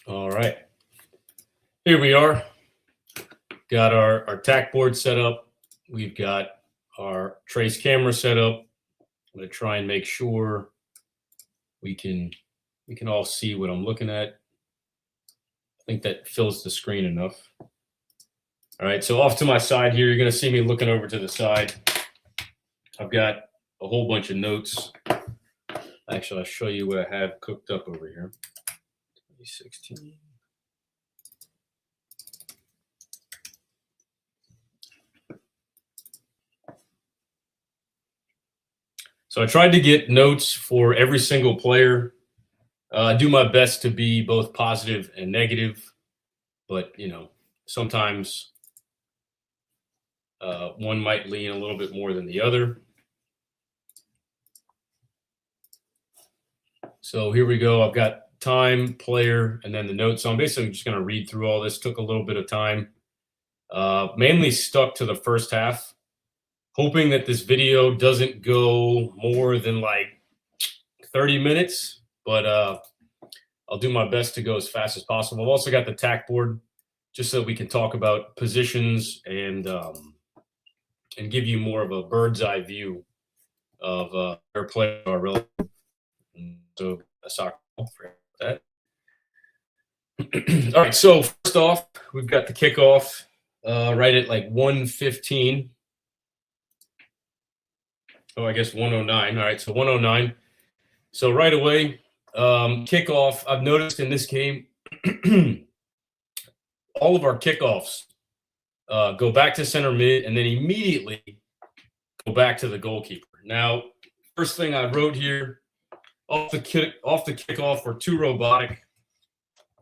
All right. Here we are. Got our tack board set up. We've got our trace camera set up. I'm going to try and make sure we can all see what I'm looking at. I think that fills the screen enough. All right, so off to my side here, you're going to see me looking over to the side. I've got a whole bunch of notes. Actually, I'll show you what I have cooked up over here. 2016. So I tried to get notes for every single player. I do my best to be both positive and negative, but sometimes one might lean a little bit more than the other. So here we go. I've got time, player, and then the notes. So I'm basically just going to read through all this. Took a little bit of time. Mainly stuck to the first half, hoping that this video doesn't go more than like 30 minutes, but I'll do my best to go as fast as possible. I've also got the tack board just so we can talk about positions and give you more of a bird's eye view of our players are relative. So a soccer ball for that. All right, so first off, we've got the kickoff right at like 1:15. Oh, I guess 1:09. All right, so 1:09. So right away, kickoff. I've noticed in this game, all of our kickoffs go back to center mid and then immediately go back to the goalkeeper. Now, first thing I wrote here, off the kickoff, we're too robotic.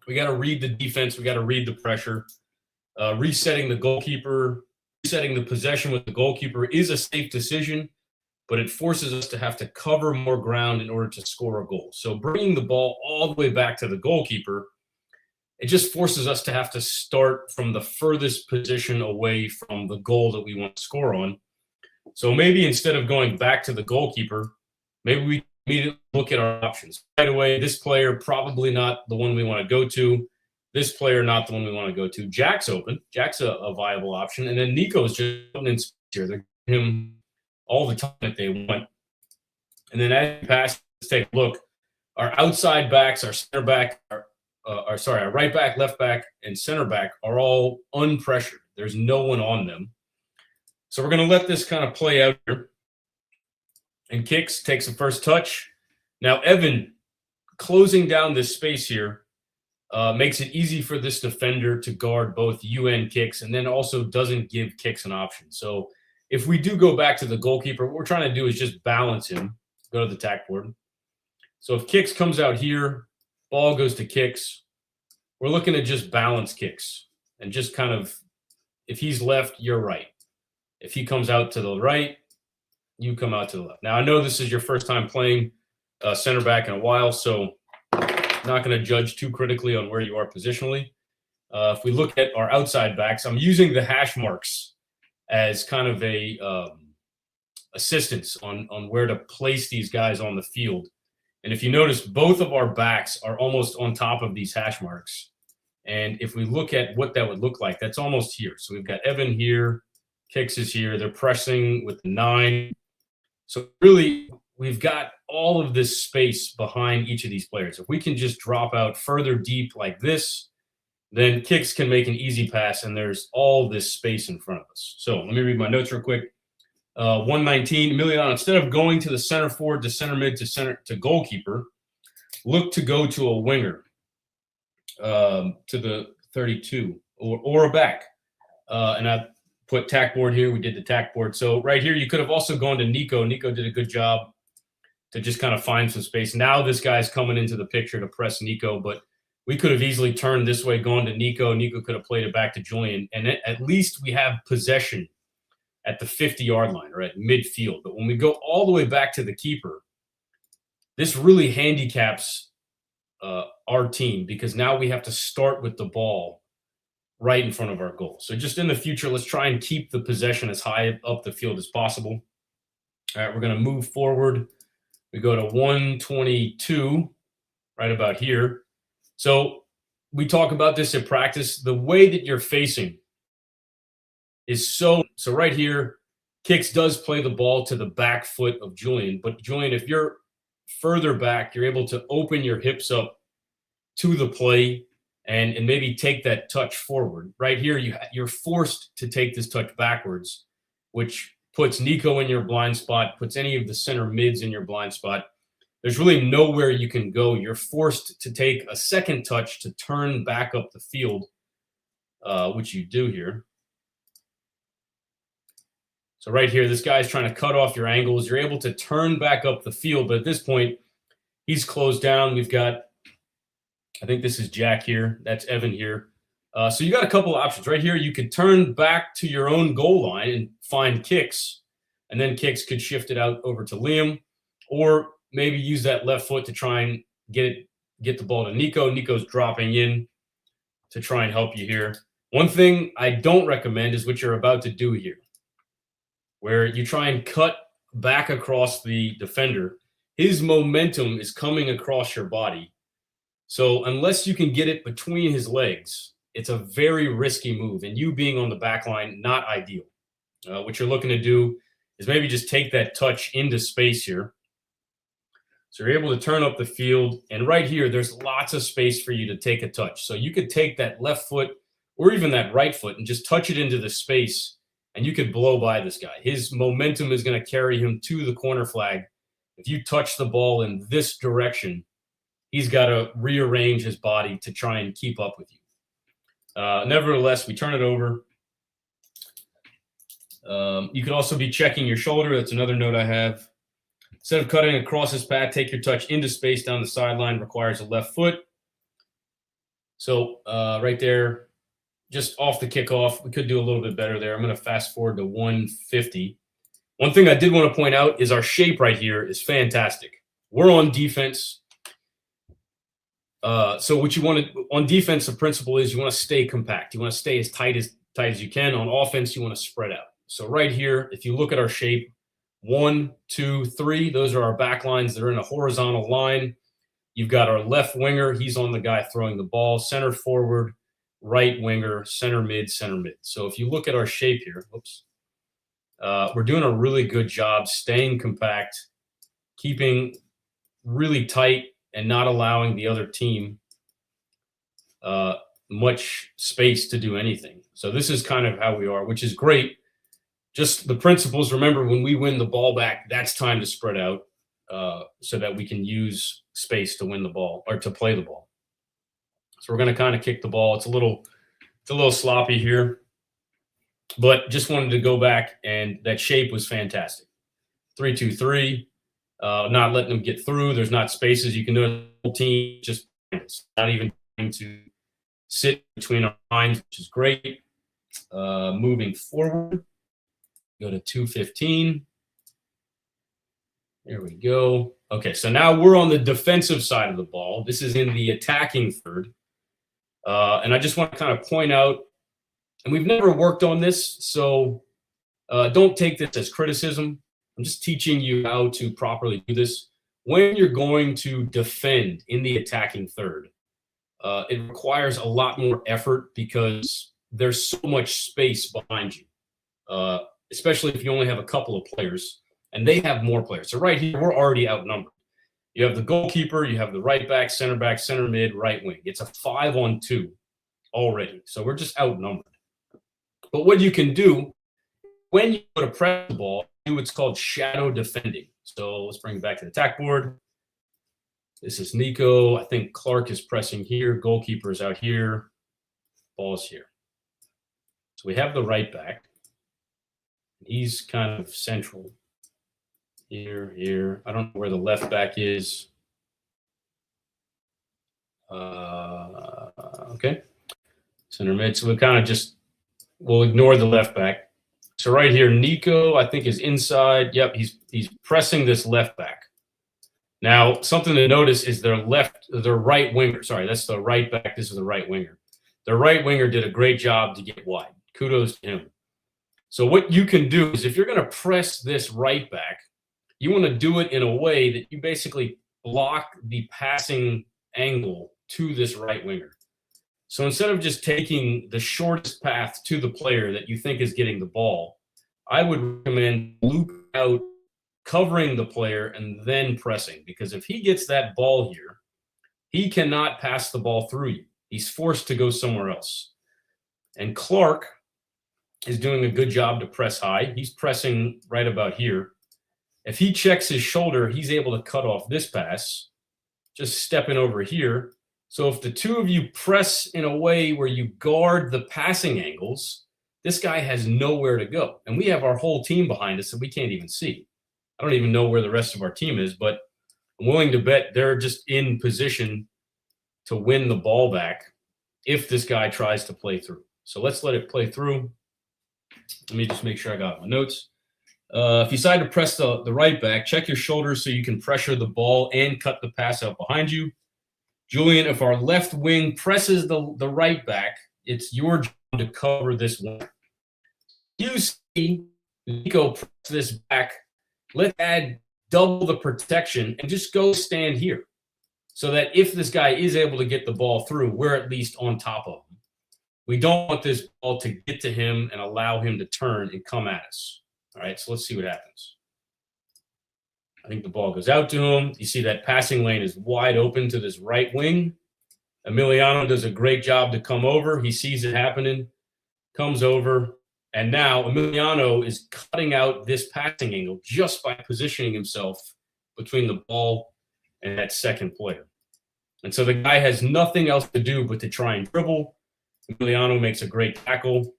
We got to read the defense. We got to read the pressure. Resetting the goalkeeper, resetting the possession with the goalkeeper is a safe decision, but it forces us to have to cover more ground in order to score a goal. So bringing the ball all the way back to the goalkeeper, it just forces us to have to start from the furthest position away from the goal that we want to score on. So maybe instead of going back to the goalkeeper, maybe we immediately look at our options. Right away, this player probably not the one we want to go to. This player not the one we want to go to. Jack's open. Jack's a viable option. And then Nico's just open in here. They're giving him all the time that they want. And then as we pass, let's take a look. Our outside backs, our center back, our right back, left back, and center back are all unpressured. There's no one on them. So we're going to let this kind of play out here. And Kicks takes the first touch. Now, Evan closing down this space here makes it easy for this defender to guard both you and Kicks, and then also doesn't give Kicks an option. So if we do go back to the goalkeeper, what we're trying to do is just balance him. Go to the tack board. So if Kicks comes out here, ball goes to Kicks, we're looking to just balance Kicks. And just kind of, if he's left, you're right. If he comes out to the right, you come out to the left. Now, I know this is your first time playing center back in a while, so I'm not going to judge too critically on where you are positionally. If we look at our outside backs, I'm using the hash marks as kind of a assistance on where to place these guys on the field. And if you notice, both of our backs are almost on top of these hash marks. And if we look at what that would look like, that's almost here. So we've got Evan here, Kicks is here. They're pressing with the 9. So really, we've got all of this space behind each of these players. If we can just drop out further deep like this, then Kicks can make an easy pass, and there's all this space in front of us. So let me read my notes real quick. 119, Emiliano, instead of going to the center forward, to center mid, to goalkeeper, look to go to a winger, to the 32, or a back. And I put tack board here. We did the tack board. So right here, you could have also gone to Nico. Nico did a good job to just kind of find some space. Now this guy's coming into the picture to press Nico, but we could have easily turned this way, gone to Nico. Nico could have played it back to Julian. And at least we have possession at the 50-yard line or at midfield. But when we go all the way back to the keeper, this really handicaps our team because now we have to start with the ball right in front of our goal. So just in the future, let's try and keep the possession as high up the field as possible. All right, we're going to move forward. We go to 122, right about here. So we talk about this in practice. The way that you're facing is so right here. Kicks does play the ball to the back foot of Julian, but Julian, if you're further back, you're able to open your hips up to the play and maybe take that touch forward. Right here, you're forced to take this touch backwards, which puts Nico in your blind spot, puts any of the center mids in your blind spot. There's really nowhere you can go. You're forced to take a second touch to turn back up the field, which you do here. So right here, this guy's trying to cut off your angles. You're able to turn back up the field, but at this point, he's closed down. We've got, I think this is Jack here. That's Evan here. So you got a couple of options. Right here, you could turn back to your own goal line and find Kicks, and then Kicks could shift it out over to Liam, or maybe use that left foot to try and get the ball to Nico. Nico's dropping in to try and help you here. One thing I don't recommend is what you're about to do here, where you try and cut back across the defender. His momentum is coming across your body. So unless you can get it between his legs, it's a very risky move. And you being on the back line, not ideal. What you're looking to do is maybe just take that touch into space here. So you're able to turn up the field. And right here, there's lots of space for you to take a touch. So you could take that left foot or even that right foot and just touch it into the space, and you could blow by this guy. His momentum is going to carry him to the corner flag. If you touch the ball in this direction, he's got to rearrange his body to try and keep up with you. Nevertheless, we turn it over. You could also be checking your shoulder. That's another note I have. Instead of cutting across his path, take your touch into space down the sideline. Requires a left foot. So right there, just off the kickoff, we could do a little bit better there. I'm going to fast forward to 150. One thing I did want to point out is our shape right here is fantastic. We're on defense. So what you want to on defense, the principle is you want to stay compact. You want to stay as tight as you can. On offense, you want to spread out. So right here, if you look at our shape, 1, 2, 3, those are our back lines. They're in a horizontal line. You've got our left winger. He's on the guy throwing the ball. Center forward, right winger, center mid, center mid. So if you look at our shape here, we're doing a really good job staying compact, keeping really tight, and not allowing the other team much space to do anything. So this is kind of how we are, which is great. Just the principles. Remember, when we win the ball back, that's time to spread out so that we can use space to win the ball or to play the ball. So we're going to kind of kick the ball. It's a little sloppy here, but just wanted to go back, and that shape was fantastic. 3-2-3. Not letting them get through. There's not spaces. You can do a whole team just not even trying to sit between our lines, which is great. Moving forward, go to 215. There we go. Okay, so now we're on the defensive side of the ball. This is in the attacking third. And I just want to kind of point out, and we've never worked on this, so don't take this as criticism. I'm just teaching you how to properly do this. When you're going to defend in the attacking third, it requires a lot more effort because there's so much space behind you, especially if you only have a couple of players, and they have more players. So right here, we're already outnumbered. You have the goalkeeper, you have the right back, center mid, right wing. It's a 5-on-2 already. So we're just outnumbered. But what you can do when you go to press the ball, do what's called shadow defending. So let's bring it back to the attack board. This is Nico. I think Clark is pressing here. Goalkeeper is out here. Ball's here. So we have the right back. He's kind of central. Here. I don't know where the left back is. Okay. Center mid. So we'll ignore the left back. So right here, Nico, I think, is inside. Yep, he's pressing this left back. Now, something to notice is their right winger. Sorry, that's the right back. This is the right winger. The right winger did a great job to get wide. Kudos to him. So what you can do is if you're going to press this right back, you want to do it in a way that you basically block the passing angle to this right winger. So instead of just taking the shortest path to the player that you think is getting the ball, I would recommend loop out, covering the player, and then pressing. Because if he gets that ball here, he cannot pass the ball through you. He's forced to go somewhere else. And Clark is doing a good job to press high. He's pressing right about here. If he checks his shoulder, he's able to cut off this pass, just stepping over here. So if the two of you press in a way where you guard the passing angles, this guy has nowhere to go. And we have our whole team behind us that we can't even see. I don't even know where the rest of our team is, but I'm willing to bet they're just in position to win the ball back if this guy tries to play through. So let's let it play through. Let me just make sure I got my notes. If you decide to press the right back, check your shoulders so you can pressure the ball and cut the pass out behind you. Julian, if our left wing presses the right back, it's your job to cover this one. You see Nico press this back. Let's add double the protection and just go stand here so that if this guy is able to get the ball through, we're at least on top of him. We don't want this ball to get to him and allow him to turn and come at us. All right, so let's see what happens. I think the ball goes out to him. You see that passing lane is wide open to this right wing. Emiliano does a great job to come over. He sees it happening, comes over, and now Emiliano is cutting out this passing angle just by positioning himself between the ball and that second player. And so the guy has nothing else to do but to try and dribble. Emiliano makes a great tackle.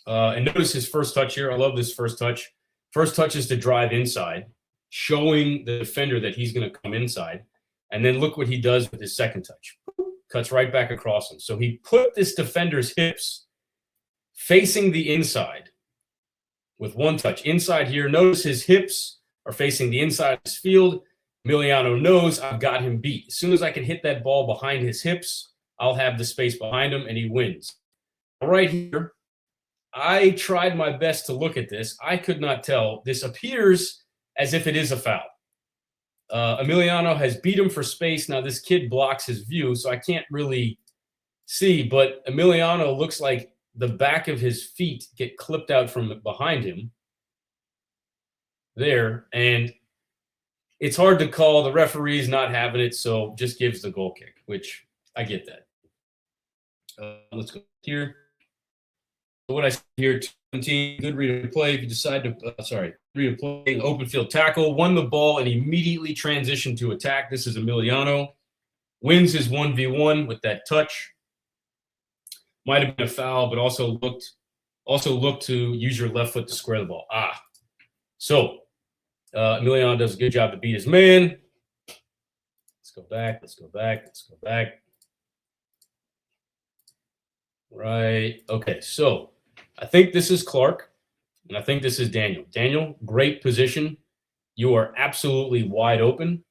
And notice his first touch here. I love this first touch. First touch is to drive inside, showing the defender that he's going to come inside. And then look what he does with his second touch. Cuts right back across him. So he put this defender's hips facing the inside with one touch. Inside here, notice his hips are facing the inside of his field. Emiliano knows I've got him beat. As soon as I can hit that ball behind his hips, I'll have the space behind him, and he wins. Right here, I tried my best to look at this. I could not tell. This appears as if it is a foul. Emiliano has beat him for space. Now, this kid blocks his view, so I can't really see. But Emiliano looks like the back of his feet get clipped out from behind him there. And it's hard to call. The referee's not having it, so just gives the goal kick, which I get that. Let's go here. So what I see here, 17, good read and play. If you decide to, read and play, open field tackle, won the ball and immediately transitioned to attack. This is Emiliano. Wins his 1v1 with that touch. Might have been a foul, but also looked to use your left foot to square the ball. So Emiliano does a good job to beat his man. Let's go back. Right. Okay, so I think this is Clark, and I think this is Daniel. Daniel, great position. You are absolutely wide open.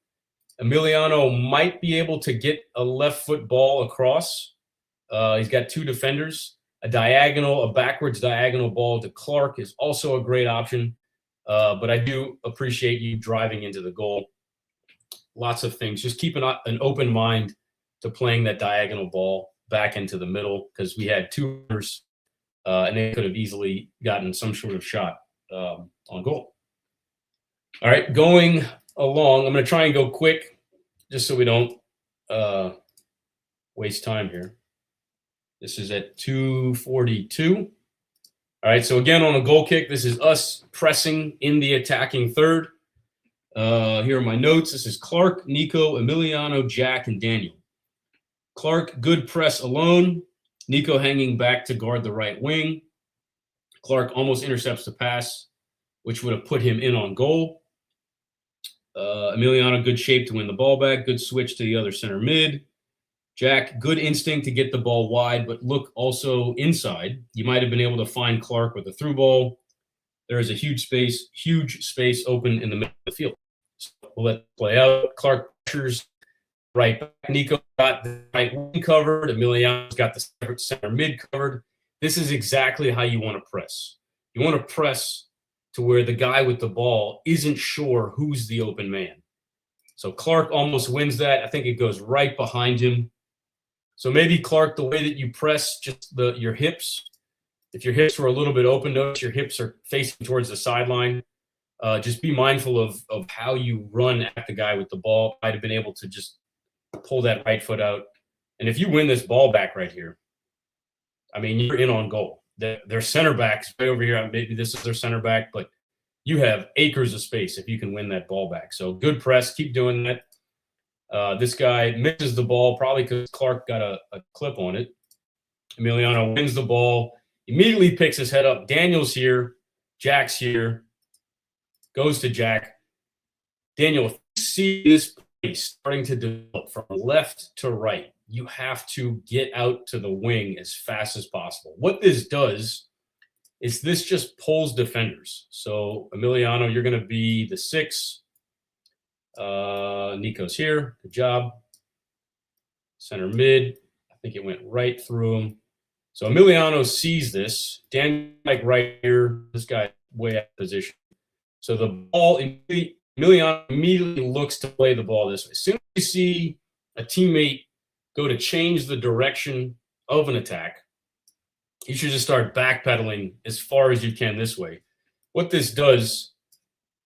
Emiliano might be able to get a left foot ball across. He's got two defenders. A backwards diagonal ball to Clark is also a great option. But I do appreciate you driving into the goal. Lots of things. Just keep an open mind to playing that diagonal ball back into the middle, because we had two runners, and they could have easily gotten some sort of shot on goal. All right, going along, I'm going to try and go quick just so we don't waste time here. This is at 2:42. All right, so again, on a goal kick, this is us pressing in the attacking third. Here are my notes. This is Clark, Nico, Emiliano, Jack, and Daniel. Clark, good press alone. Nico hanging back to guard the right wing. Clark almost intercepts the pass, which would have put him in on goal. Emiliano, good shape to win the ball back. Good switch to the other center mid. Jack, good instinct to get the ball wide, but look also inside. You might have been able to find Clark with a through ball. There is a huge space open in the middle of the field. So we'll let it play out. Clark pressures right back. Nico got the right wing covered. Emiliano's got the center mid covered. This is exactly how you want to press. You want to press to where the guy with the ball isn't sure who's the open man. So Clark almost wins that. I think it goes right behind him. So maybe, Clark, the way that you press just your hips, if your hips were a little bit open, notice your hips are facing towards the sideline. Just be mindful of how you run at the guy with the ball. Might have been able to just pull that right foot out. And if you win this ball back right here, I mean, you're in on goal. Their center back's right over here. Maybe this is their center back, but you have acres of space if you can win that ball back. So good press. Keep doing that. This guy misses the ball probably because Clark got a clip on it. Emiliano wins the ball, immediately picks his head up. Daniel's here. Jack's here. Goes to Jack. Daniel, if you see this play starting to develop from left to right, you have to get out to the wing as fast as possible. What this does is this just pulls defenders. So, Emiliano, you're going to be the 6. Nico's here. Good job. Center mid. I think it went right through him. So, Emiliano sees this. Dan, like right here. This guy way out of position. So, the ball, Emiliano immediately looks to play the ball this way. As soon as you see a teammate go to change the direction of an attack, you should just start backpedaling as far as you can this way. What this does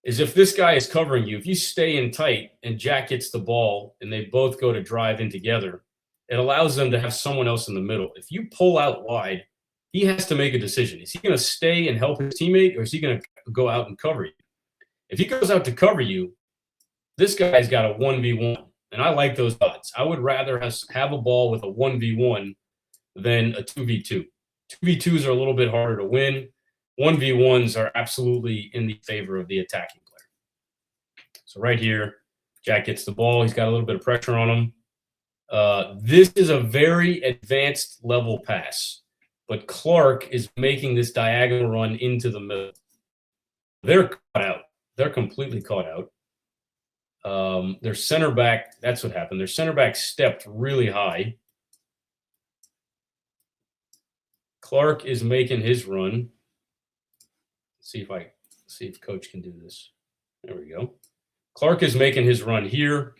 is if this guy is covering you, if you stay in tight and Jack gets the ball and they both go to drive in together, it allows them to have someone else in the middle. If you pull out wide, he has to make a decision. Is he going to stay and help his teammate, or is he going to go out and cover you? If he goes out to cover you, this guy's got a 1v1. And I like those odds. I would rather have a ball with a 1v1 than a 2v2. 2v2s are a little bit harder to win. 1v1s are absolutely in the favor of the attacking player. So right here, Jack gets the ball. He's got a little bit of pressure on him. This is a very advanced level pass, but Clark is making this diagonal run into the middle. They're caught out. They're completely caught out. Their center back, that's what happened. Their center back stepped really high. Clark is making his run. See if Coach can do this. There we go. Clark is making his run here.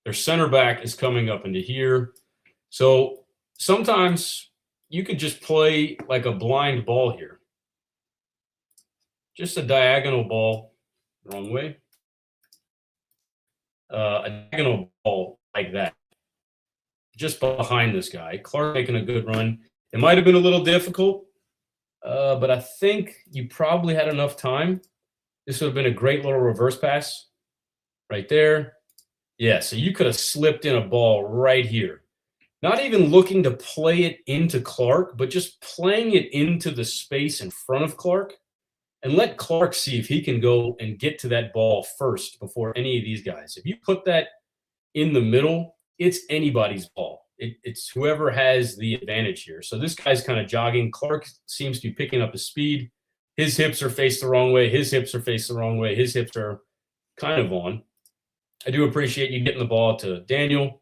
Their center back is coming up into here. So sometimes you could just play like a blind ball here. Just a diagonal ball. Wrong way. A diagonal ball like that. Just behind this guy. Clark making a good run. It might have been a little difficult, but I think you probably had enough time. This would have been a great little reverse pass right there. Yeah, so you could have slipped in a ball right here. Not even looking to play it into Clark, but just playing it into the space in front of Clark. And let Clark see if he can go and get to that ball first before any of these guys. If you put that in the middle, it's anybody's ball. It's whoever has the advantage here. So this guy's kind of jogging. Clark seems to be picking up his speed. His hips are faced the wrong way. His hips are faced the wrong way. His hips are kind of on. I do appreciate you getting the ball to Daniel.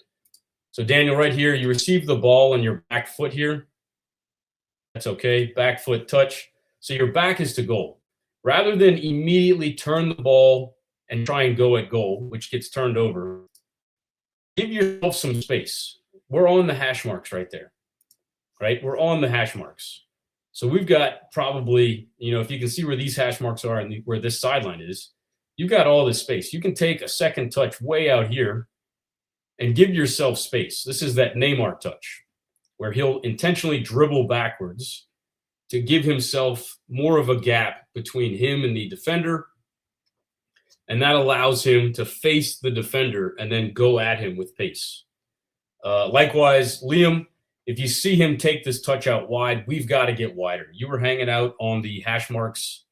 So Daniel, right here, you receive the ball on your back foot here. That's okay. Back foot touch. So your back is to goal. Rather than immediately turn the ball and try and go at goal, which gets turned over, give yourself some space. We're on the hash marks right there, right? We're on the hash marks. So we've got probably, if you can see where these hash marks are and where this sideline is, you've got all this space. You can take a second touch way out here and give yourself space. This is that Neymar touch where he'll intentionally dribble backwards to give himself more of a gap between him and the defender. And that allows him to face the defender and then go at him with pace. Likewise, Liam, if you see him take this touch out wide, we've got to get wider. You were hanging out on the hash marks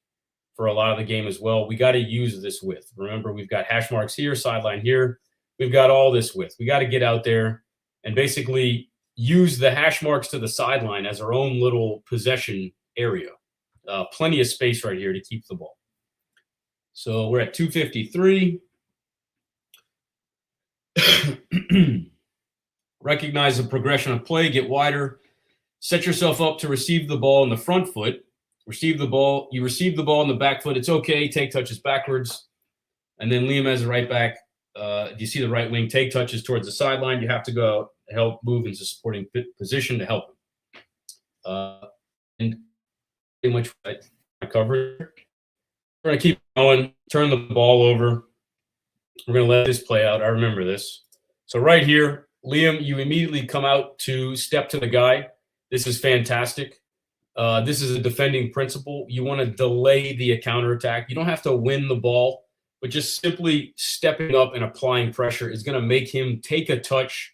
for a lot of the game as well. We got to use this width. Remember, we've got hash marks here, sideline here. We've got all this width. We got to get out there and basically use the hash marks to the sideline as our own little possession area. Plenty of space right here to keep the ball. So we're at 2:53. Recognize the progression of play, get wider, set yourself up to receive the ball in the front foot. Receive the ball. You receive the ball in the back foot. It's okay. Take touches backwards. And then Liam as a right back. If you see the right wing take touches towards the sideline, you have to go help move into supporting position to help him. And pretty much what I covered. We're going to keep going, turn the ball over. We're going to let this play out. I remember this. So right here, Liam, you immediately come out to step to the guy. This is fantastic. This is a defending principle. You want to delay the counterattack. You don't have to win the ball, but just simply stepping up and applying pressure is going to make him take a touch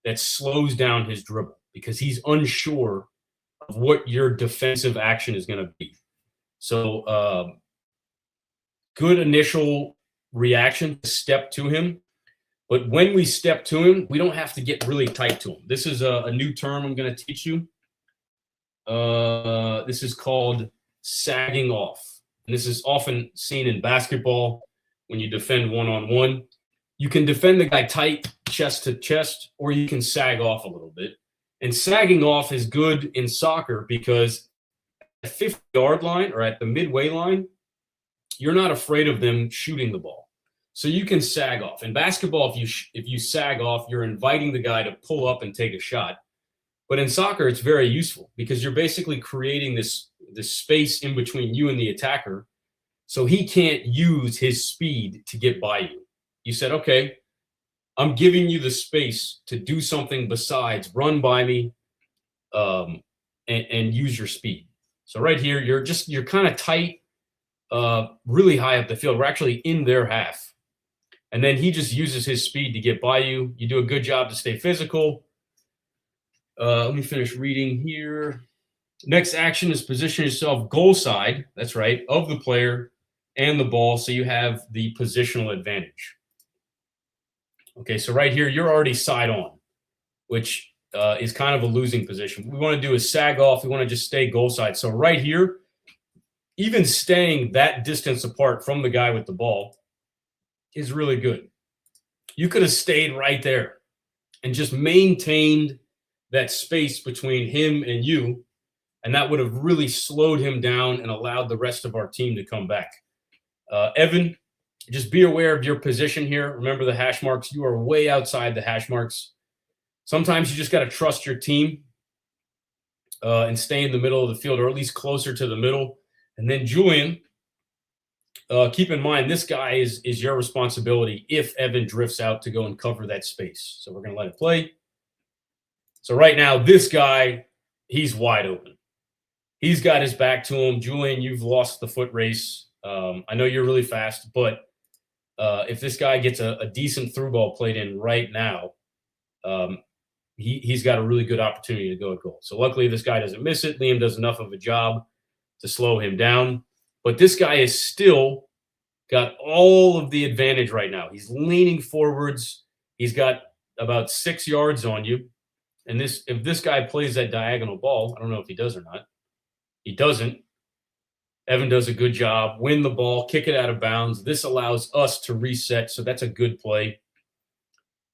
that slows down his dribble because he's unsure of what your defensive action is going to be. So good initial reaction to step to him. But when we step to him, we don't have to get really tight to him. This is a new term I'm going to teach you. This is called sagging off. And this is often seen in basketball when you defend one-on-one. You can defend the guy tight, chest to chest, or you can sag off a little bit. And sagging off is good in soccer because at the 50-yard line or at the midway line, you're not afraid of them shooting the ball. So you can sag off. In basketball, if you sag off, you're inviting the guy to pull up and take a shot. But in soccer, it's very useful because you're basically creating this space in between you and the attacker so he can't use his speed to get by you. You said, okay, I'm giving you the space to do something besides run by me and use your speed. So right here, you're kind of tight, really high up the field. We're actually in their half. And then he just uses his speed to get by you. You do a good job to stay physical. Let me finish reading here. Next action is position yourself goal side, that's right, of the player and the ball, so you have the positional advantage. Okay, so right here, you're already side on, which is kind of a losing position. What we want to do is sag off. We want to just stay goal side. So right here, even staying that distance apart from the guy with the ball is really good. You could have stayed right there and just maintained that space between him and you, and that would have really slowed him down and allowed the rest of our team to come back. Evan, just be aware of your position here. Remember the hash marks. You are way outside the hash marks. Sometimes you just got to trust your team and stay in the middle of the field, or at least closer to the middle. And then Julian, keep in mind, this guy is your responsibility if Evan drifts out to go and cover that space. So we're going to let it play. So right now, this guy, he's wide open. He's got his back to him. Julian, you've lost the foot race. I know you're really fast, but if this guy gets a decent through ball played in right now, he's got a really good opportunity to go at goal. So luckily, this guy doesn't miss it. Liam does enough of a job to slow him down. But this guy is still got all of the advantage right now. He's leaning forwards. He's got about 6 yards on you. And if this guy plays that diagonal ball, I don't know if he does or not. He doesn't. Evan does a good job. Win the ball, kick it out of bounds. This allows us to reset, so that's a good play.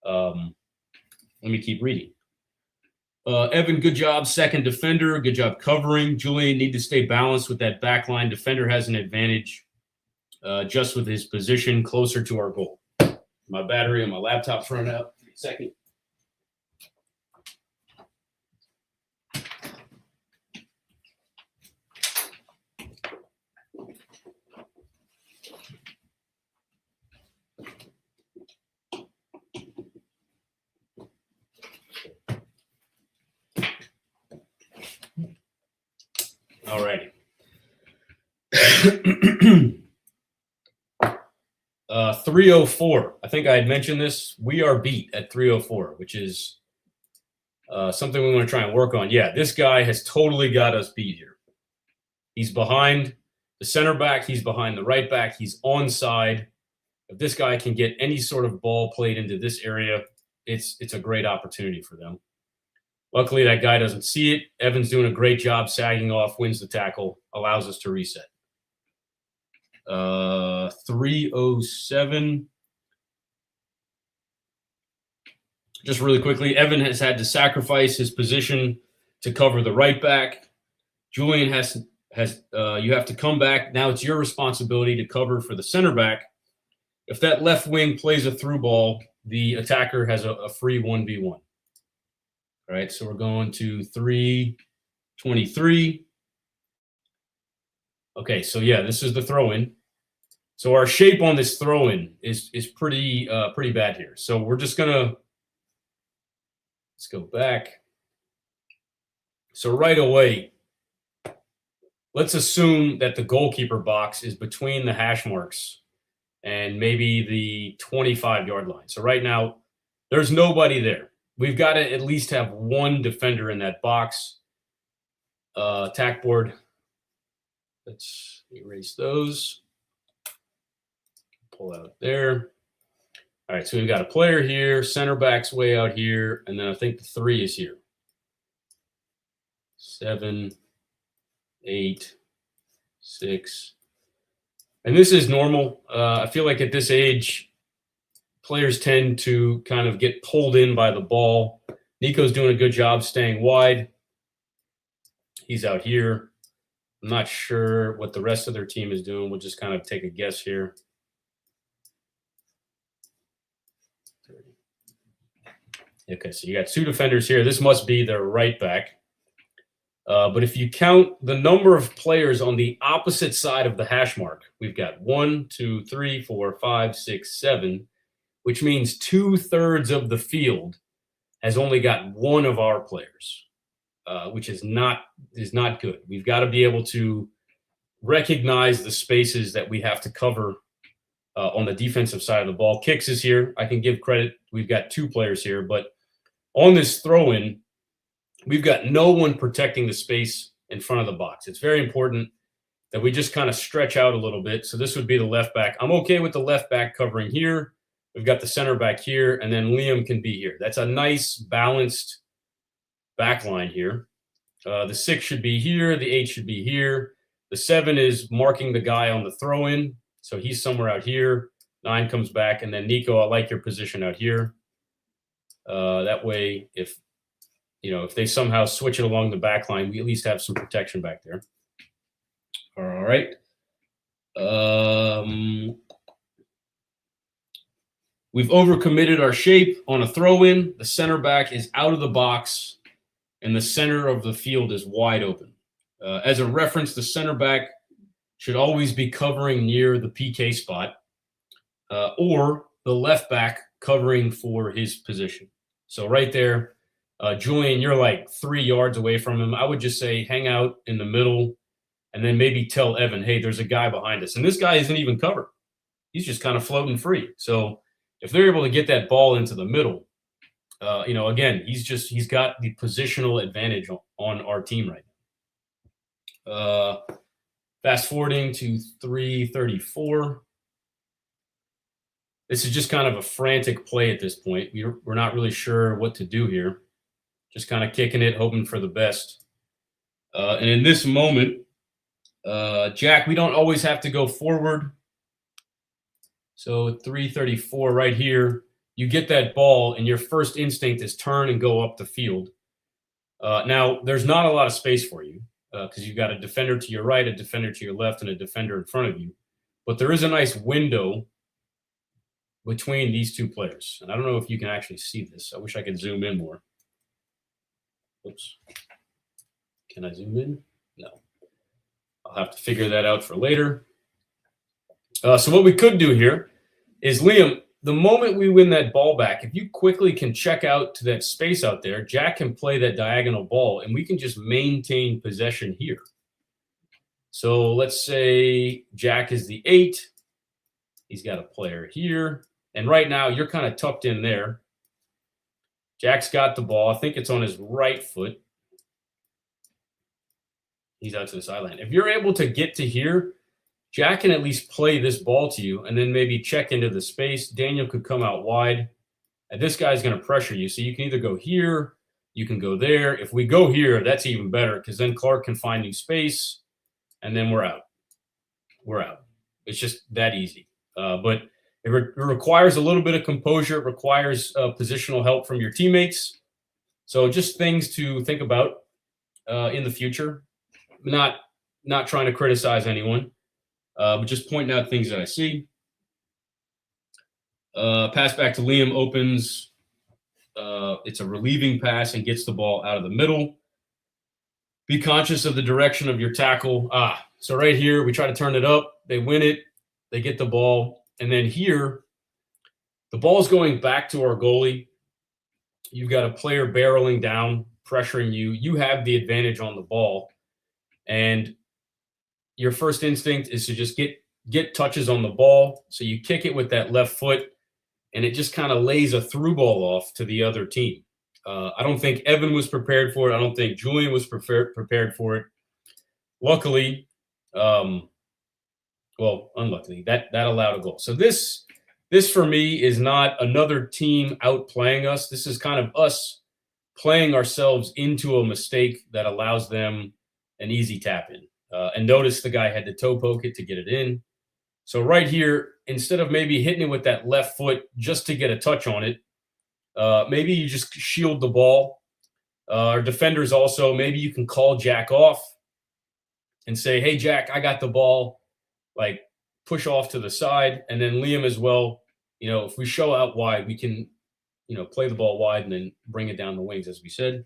Let me keep reading. Evan, good job. Second defender, good job covering. Julian, need to stay balanced with that back line. Defender has an advantage just with his position closer to our goal. My battery on my laptop's running out. Second. All righty. 304. I think I had mentioned this. We are beat at 304, which is something we want to try and work on. Yeah, this guy has totally got us beat here. He's behind the center back. He's behind the right back. He's onside. If this guy can get any sort of ball played into this area, it's a great opportunity for them. Luckily, that guy doesn't see it. Evan's doing a great job sagging off, wins the tackle, allows us to reset. 307. Just really quickly, Evan has had to sacrifice his position to cover the right back. Julian you have to come back. Now it's your responsibility to cover for the center back. if that left wing plays a through ball, the attacker has a free 1v1. All right, so we're going to 3:23. Okay, so yeah, this is the throw-in. So our shape on this throw-in is pretty bad here. So we're just let's go back. So right away, let's assume that the goalkeeper box is between the hash marks and maybe the 25-yard line. So right now, there's nobody there. We've got to at least have one defender in that box. Attack board. Let's erase those. Pull out there. All right, so we've got a player here. Center back's way out here. And then I think the 3 is here. 7, 8, 6. And this is normal. I feel like at this age, players tend to kind of get pulled in by the ball. Nico's doing a good job staying wide. He's out here. I'm not sure what the rest of their team is doing. We'll just kind of take a guess here. Okay, so you got 2 defenders here. This must be their right back. But if you count the number of players on the opposite side of the hash mark, we've got 1, 2, 3, 4, 5, 6, 7, which means 2/3 of the field has only got one of our players, which is not good. We've got to be able to recognize the spaces that we have to cover on the defensive side of the ball. Kicks is here. I can give credit. We've got 2 players here, but on this throw-in, we've got no one protecting the space in front of the box. It's very important that we just kind of stretch out a little bit. So this would be the left back. I'm okay with the left back covering here. We've got the center back here, and then Liam can be here. That's a nice balanced back line here. The 6 should be here. The 8 should be here. The 7 is marking the guy on the throw-in. So he's somewhere out here. 9 comes back, and then Nico, I like your position out here. That way, if they somehow switch it along the back line, we at least have some protection back there. All right. We've overcommitted our shape on a throw-in. The center back is out of the box, and the center of the field is wide open. As a reference, the center back should always be covering near the PK spot, or the left back covering for his position. So right there, Julian, you're like 3 yards away from him. I would just say hang out in the middle and then maybe tell Evan, hey, there's a guy behind us. And this guy isn't even covered. He's just kind of floating free. So if they're able to get that ball into the middle, again, he's got the positional advantage on our team right now. Fast forwarding to 3:34. This is just kind of a frantic play at this point. We're not really sure what to do here. Just kind of kicking it, hoping for the best. And in this moment, Jack, we don't always have to go forward. So 3:34 right here, you get that ball, and your first instinct is turn and go up the field. Now, there's not a lot of space for you because you've got a defender to your right, a defender to your left, and a defender in front of you. But there is a nice window between these 2 players. And I don't know if you can actually see this. I wish I could zoom in more. Oops. Can I zoom in? No. I'll have to figure that out for later. So what we could do here is, Liam, the moment we win that ball back, if you quickly can check out to that space out there, Jack can play that diagonal ball, and we can just maintain possession here. So let's say Jack is the 8. He's got a player here. And right now, you're kind of tucked in there. Jack's got the ball. I think it's on his right foot. He's out to the sideline. If you're able to get to here, Jack can at least play this ball to you and then maybe check into the space. Daniel could come out wide. And this guy's going to pressure you. So you can either go here, you can go there. If we go here, that's even better because then Clark can find new space, and then we're out. We're out. It's just that easy. But it requires a little bit of composure. It requires positional help from your teammates. So just things to think about in the future. Not trying to criticize anyone, but just pointing out things that I see. Pass back to Liam opens. It's a relieving pass and gets the ball out of the middle. Be conscious of the direction of your tackle. So right here, we try to turn it up. They win it. They get the ball. And then here, the ball's going back to our goalie. You've got a player barreling down, pressuring you. You have the advantage on the ball. And your first instinct is to just get touches on the ball. So you kick it with that left foot, and it just kind of lays a through ball off to the other team. I don't think Evan was prepared for it. I don't think Julian was prepared for it. Luckily, unluckily, that allowed a goal. So this for me is not another team outplaying us. This is kind of us playing ourselves into a mistake that allows them an easy tap in. And notice the guy had to toe poke it to get it in. So right here, instead of maybe hitting it with that left foot just to get a touch on it, maybe you just shield the ball. Our defenders also, maybe you can call Jack off and say, hey, Jack, I got the ball. Like, push off to the side. And then Liam as well, if we show out wide, we can, play the ball wide and then bring it down the wings, as we said.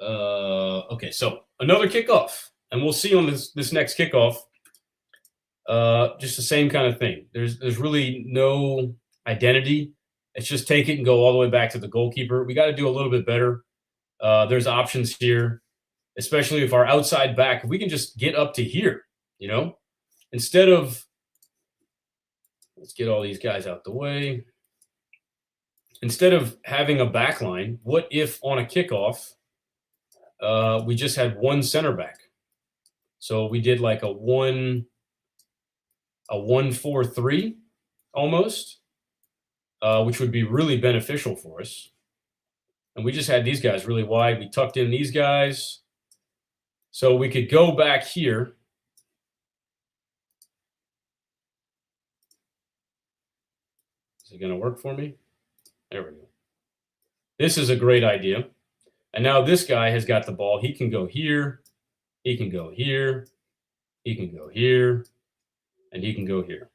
Okay, so another kickoff. And we'll see on this next kickoff, just the same kind of thing. There's really no identity. It's just take it and go all the way back to the goalkeeper. We got to do a little bit better. There's options here, especially if our outside back, if we can just get up to here, instead of, let's get all these guys out the way. Instead of having a back line, what if on a kickoff, we just had one center back? So we did like a 1-4-3 almost, which would be really beneficial for us. And we just had these guys really wide. We tucked in these guys. So we could go back here. Is it going to work for me? There we go. This is a great idea. And now this guy has got the ball. He can go here. He can go here. He can go here. And he can go here.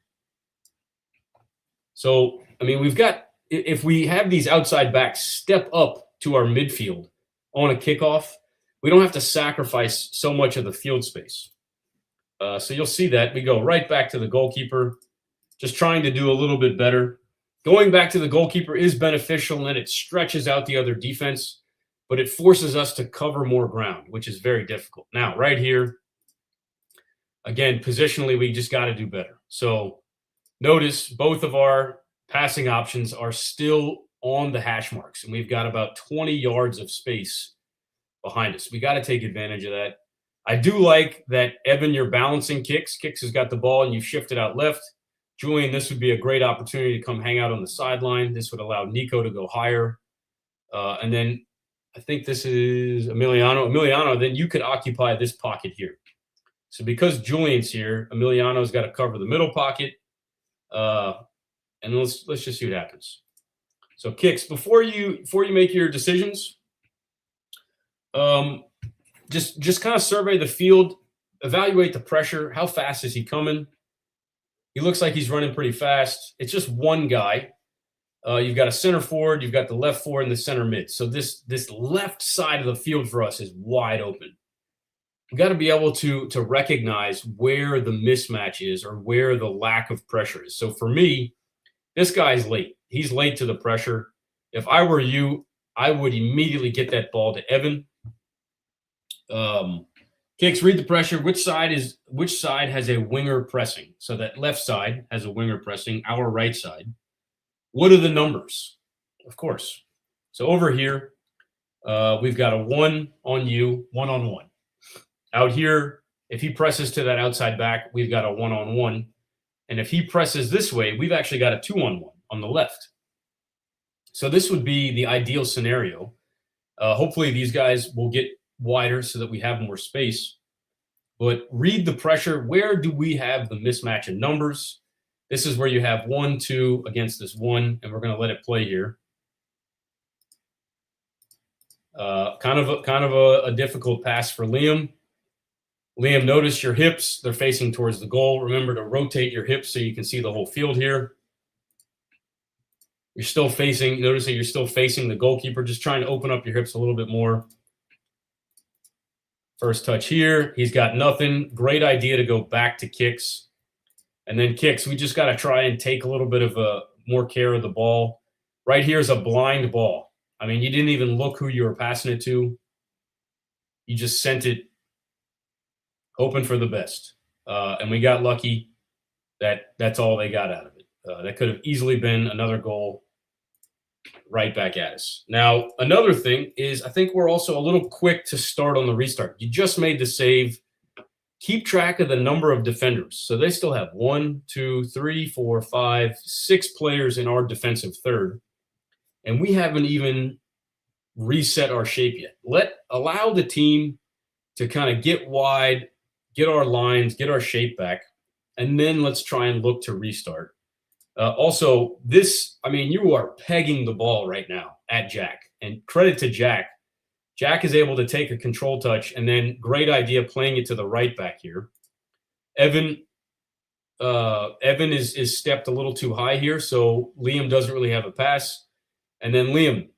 So, we've got, if we have these outside backs step up to our midfield on a kickoff, we don't have to sacrifice so much of the field space. So you'll see that. We go right back to the goalkeeper, just trying to do a little bit better. Going back to the goalkeeper is beneficial, and it stretches out the other defense, but it forces us to cover more ground, which is very difficult. Now, right here, again, positionally, we just got to do better. So notice both of our passing options are still on the hash marks, and we've got about 20 yards of space behind us. We got to take advantage of that. I do like that, Evan, you're balancing Kicks. Kicks has got the ball, and you've shifted out left. Julian, this would be a great opportunity to come hang out on the sideline. This would allow Nico to go higher. And then I think this is Emiliano. Emiliano, then you could occupy this pocket here. So because Julian's here, Emiliano's got to cover the middle pocket. And let's just see what happens. So Kicks, before you make your decisions, just kind of survey the field, evaluate the pressure. How fast is he coming? He looks like he's running pretty fast. It's just one guy. You've got a center forward, you've got the left forward, and the center mid. So this left side of the field for us is wide open. We've got to be able to recognize where the mismatch is or where the lack of pressure is. So for me, this guy's late. He's late to the pressure. If I were you, I would immediately get that ball to Evan. Kicks, read the pressure. Which side has a winger pressing? So that left side has a winger pressing, our right side. What are the numbers? Of course. So over here, we've got a 1 on you, 1-on-1. Out here, if he presses to that outside back, we've got a 1-on-1. And if he presses this way, we've actually got a 2-on-1 on the left. So this would be the ideal scenario. Hopefully these guys will get wider so that we have more space. But read the pressure. Where do we have the mismatch in numbers? This is where you have 1, 2 against this 1, and we're going to let it play here. Kind of a difficult pass for Liam. Liam, notice your hips. They're facing towards the goal. Remember to rotate your hips so you can see the whole field here. You're still facing, noticing you're still facing the goalkeeper, just trying to open up your hips a little bit more. First touch here. He's got nothing. Great idea to go back to kicks. And then kicks, we just got to try and take a little bit of more care of the ball. Right here is a blind ball. I mean, you didn't even look who you were passing it to. You just sent it hoping for the best. And we got lucky that that's all they got out of it. That could have easily been another goal right back at us. Now, another thing is I think we're also a little quick to start on the restart. You just made the save. Keep track of the number of defenders. So they still have 1, 2, 3, 4, 5, 6 players in our defensive third. And we haven't even reset our shape yet. Allow the team to kind of get wide, get our lines, get our shape back, and then let's try and look to restart. Also, you are pegging the ball right now at Jack. And credit to Jack. Jack is able to take a control touch, and then great idea playing it to the right back here. Evan is stepped a little too high here, so Liam doesn't really have a pass. And then Liam,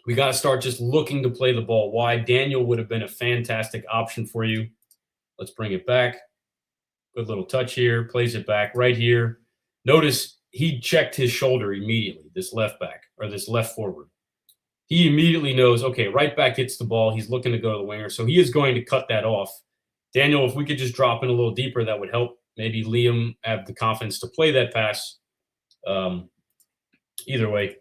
we got to start just looking to play the ball wide. Daniel would have been a fantastic option for you. Let's bring it back. Good little touch here. Plays it back right here. Notice he checked his shoulder immediately, this left back or this left forward. He immediately knows, okay, right back hits the ball. He's looking to go to the winger. So he is going to cut that off. Daniel, if we could just drop in a little deeper, that would help. Maybe Liam have the confidence to play that pass. Either way,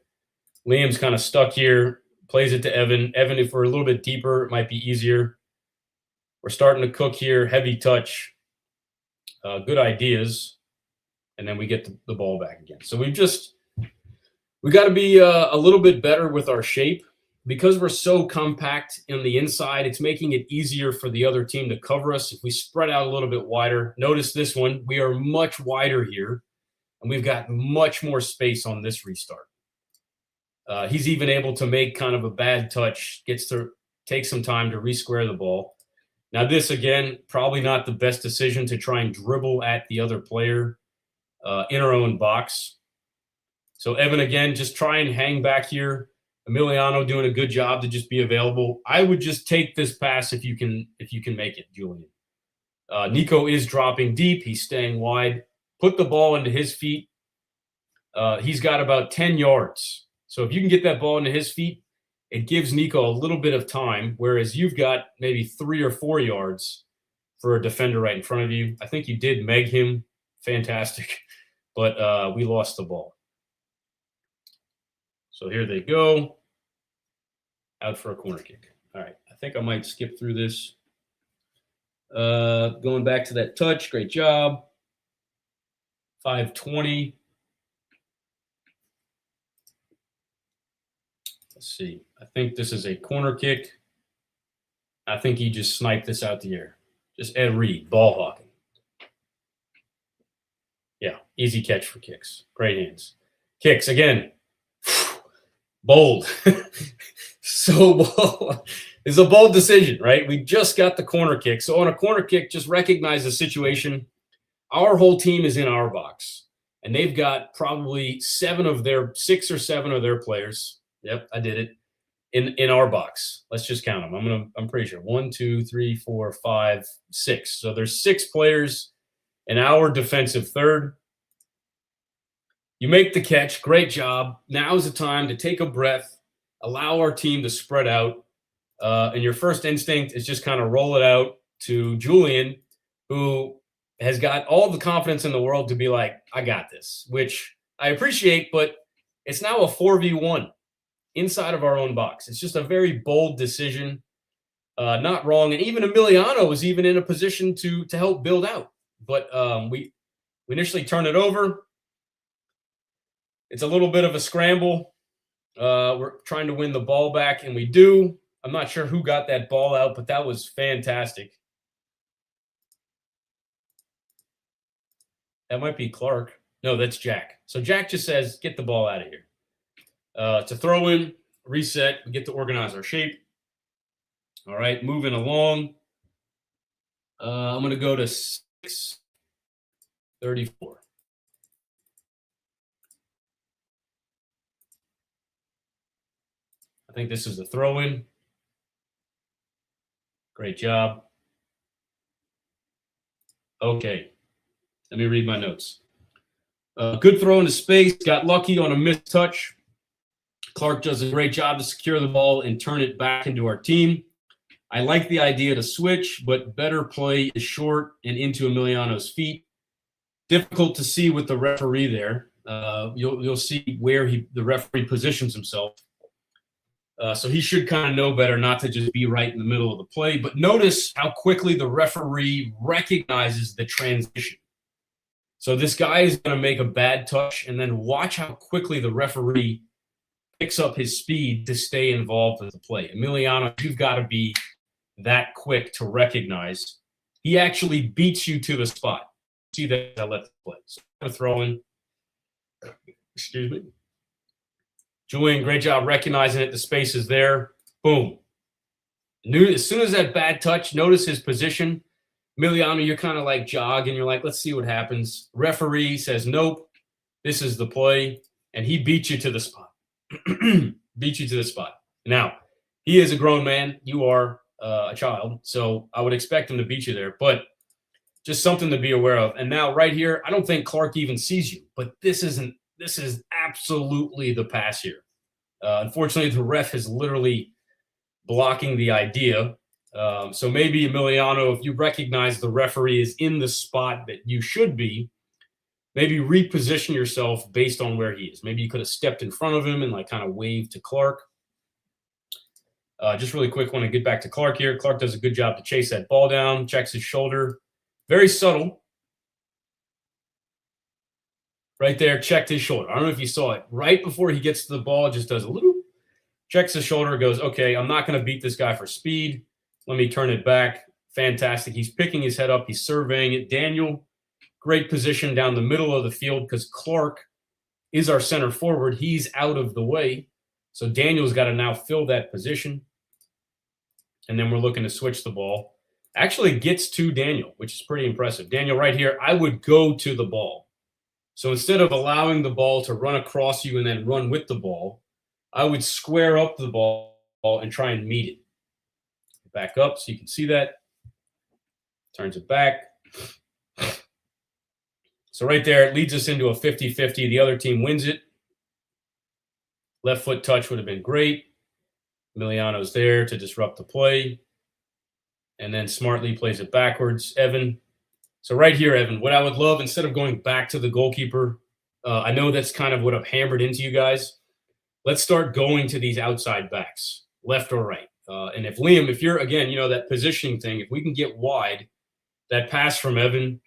Liam's kind of stuck here. Plays it to Evan. Evan, if we're a little bit deeper, it might be easier. We're starting to cook here. Heavy touch. Good ideas. And then we get the ball back again. So we got to be a little bit better with our shape. Because we're so compact in the inside, it's making it easier for the other team to cover us. If we spread out a little bit wider, notice this one, we are much wider here, and we've got much more space on this restart. He's even able to make kind of a bad touch, gets to take some time to re-square the ball. Now this, again, probably not the best decision to try and dribble at the other player in our own box. So Evan, again, just try and hang back here. Emiliano doing a good job to just be available. I would just take this pass if you can make it, Julian. Nico is dropping deep. He's staying wide. Put the ball into his feet. He's got about 10 yards. So if you can get that ball into his feet, it gives Nico a little bit of time, whereas you've got maybe 3 or 4 yards for a defender right in front of you. I think you did meg him. Fantastic. But we lost the ball. So here they go. Out for a corner kick. All right. I think I might skip through this. Going back to that touch. Great job. 5:20. Let's see. I think this is a corner kick. I think he just sniped this out the air. Just Ed Reed, ball hawking. Yeah, easy catch for kicks. Great hands. Kicks, again. Bold. So bold. It's a bold decision, right? We just got the corner kick. So on a corner kick, just recognize the situation. Our whole team is in our box. And they've got probably 6 or 7 of their players. Yep, I did it. In our box. Let's just count them. I'm pretty sure. 1, 2, 3, 4, 5, 6. So there's 6 players in our defensive third. You make the catch. Great job. Now's the time to take a breath, allow our team to spread out. And your first instinct is just kind of roll it out to Julian, who has got all the confidence in the world to be like, I got this, which I appreciate, but it's now a 4v1 inside of our own box. It's just a very bold decision. Not wrong. And even Emiliano was even in a position to help build out. But we initially turn it over. It's a little bit of a scramble. We're trying to win the ball back, and we do. I'm not sure who got that ball out, but that was fantastic. That might be Clark. No, that's Jack. So Jack just says, get the ball out of here. To throw in, reset, we get to organize our shape. All right, moving along. I'm going to go to 6:34. I think this is a throw-in. Great job. Okay. Let me read my notes. Good throw into space. Got lucky on a missed touch. Clark does a great job to secure the ball and turn it back into our team. I like the idea to switch, but better play is short and into Emiliano's feet. Difficult to see with the referee there. You'll see where the referee positions himself. So he should kind of know better not to just be right in the middle of the play. But notice how quickly the referee recognizes the transition. So this guy is going to make a bad touch, and then watch how quickly the referee picks up his speed to stay involved with the play. Emiliano, you've got to be that quick to recognize. He actually beats you to the spot. See that I let the play. So I'm going to throw in. Excuse me. Julian, great job recognizing it. The space is there. Boom. As soon as that bad touch, notice his position. Emiliano, you're kind of like jogging. You're like, let's see what happens. Referee says, nope, this is the play. And he beats you to the spot. Beat you to the spot. Now, he is a grown man. You are a child. So I would expect him to beat you there. But just something to be aware of. And now right here, I don't think Clark even sees you. But this is absolutely the pass here. Unfortunately, the ref is literally blocking the idea. So maybe Emiliano, if you recognize the referee is in the spot that you should be, maybe reposition yourself based on where he is. Maybe you could have stepped in front of him and like kind of waved to Clark. Just really quick, want to get back to Clark here. Clark does a good job to chase that ball down, checks his shoulder. Very subtle. Right there, checked his shoulder. I don't know if you saw it. Right before he gets to the ball, just does a little, checks his shoulder, goes, okay, I'm not going to beat this guy for speed. Let me turn it back. Fantastic. He's picking his head up. He's surveying it. Daniel, great position down the middle of the field because Clark is our center forward. He's out of the way. So Daniel's got to now fill that position. And then we're looking to switch the ball. Actually gets to Daniel, which is pretty impressive. Daniel right here, I would go to the ball. So instead of allowing the ball to run across you and then run with the ball, I would square up the ball and try and meet it. Back up so you can see that. Turns it back. So right there, it leads us into a 50-50. The other team wins it. Left foot touch would have been great. Emiliano's there to disrupt the play. And then smartly plays it backwards. Evan. So right here, Evan, what I would love, instead of going back to the goalkeeper, I know that's kind of what I've hammered into you guys. Let's start going to these outside backs, left or right. And if Liam, if you're, again, that positioning thing, if we can get wide, that pass from Evan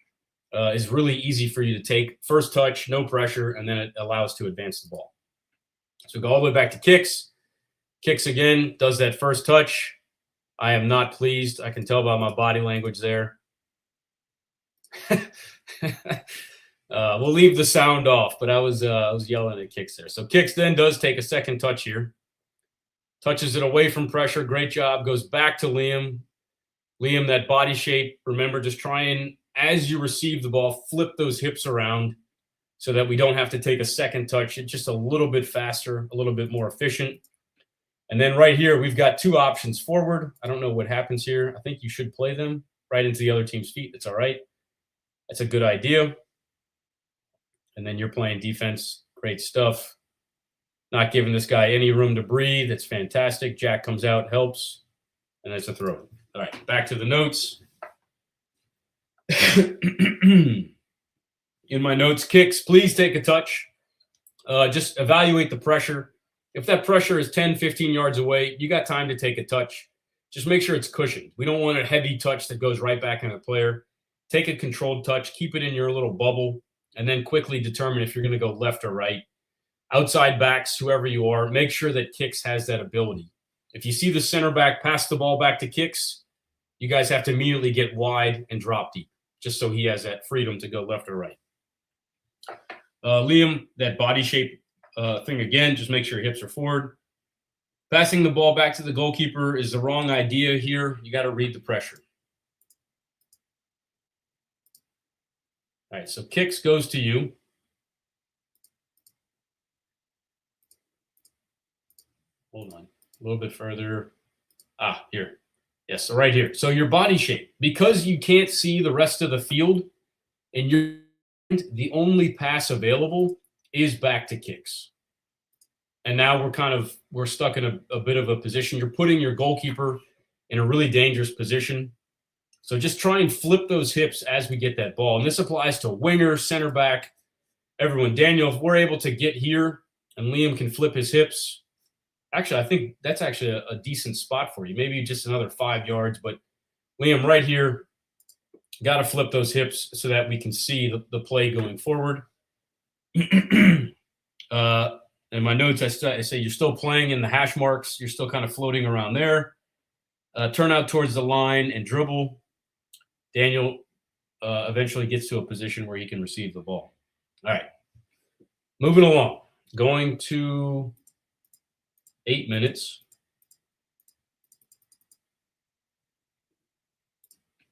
is really easy for you to take. First touch, no pressure, and then it allows to advance the ball. So go all the way back to kicks. Kicks again, does that first touch. I am not pleased. I can tell by my body language there. We'll leave the sound off, but I was yelling at kicks there. So kicks then does take a second touch here. Touches it away from pressure. Great job. Goes back to Liam. Liam, that body shape. Remember, just try and, as you receive the ball, flip those hips around so that we don't have to take a second touch. It's just a little bit faster, a little bit more efficient. And then right here, we've got two options forward. I don't know what happens here. I think you should play them right into the other team's feet. It's all right. That's a good idea. And then you're playing defense. Great stuff. Not giving this guy any room to breathe. It's fantastic. Jack comes out, helps, and that's a throw. All right, back to the notes. In my notes, kicks, please take a touch. Just evaluate the pressure. If that pressure is 10, 15 yards away, you got time to take a touch. Just make sure it's cushioned. We don't want a heavy touch that goes right back into the player. Take a controlled touch, keep it in your little bubble, and then quickly determine if you're going to go left or right. Outside backs, whoever you are, make sure that kicks has that ability. If you see the center back pass the ball back to kicks, you guys have to immediately get wide and drop deep, just so he has that freedom to go left or right. Liam, that body shape thing again, just make sure your hips are forward. Passing the ball back to the goalkeeper is the wrong idea here. You got to read the pressure. All right, so kicks goes to you. Hold on. A little bit further. Here. Yes, so right here. So your body shape, because you can't see the rest of the field, and the only pass available is back to kicks. And now we're stuck in a bit of a position. You're putting your goalkeeper in a really dangerous position. So just try and flip those hips as we get that ball. And this applies to winger, center back, everyone. Daniel, if we're able to get here and Liam can flip his hips, actually, I think that's actually a decent spot for you. Maybe just another 5 yards. But Liam, right here, got to flip those hips so that we can see the play going forward. In my notes, I say you're still playing in the hash marks. You're still kind of floating around there. Turn out towards the line and dribble. Daniel eventually gets to a position where he can receive the ball. All right. Moving along. Going to 8 minutes.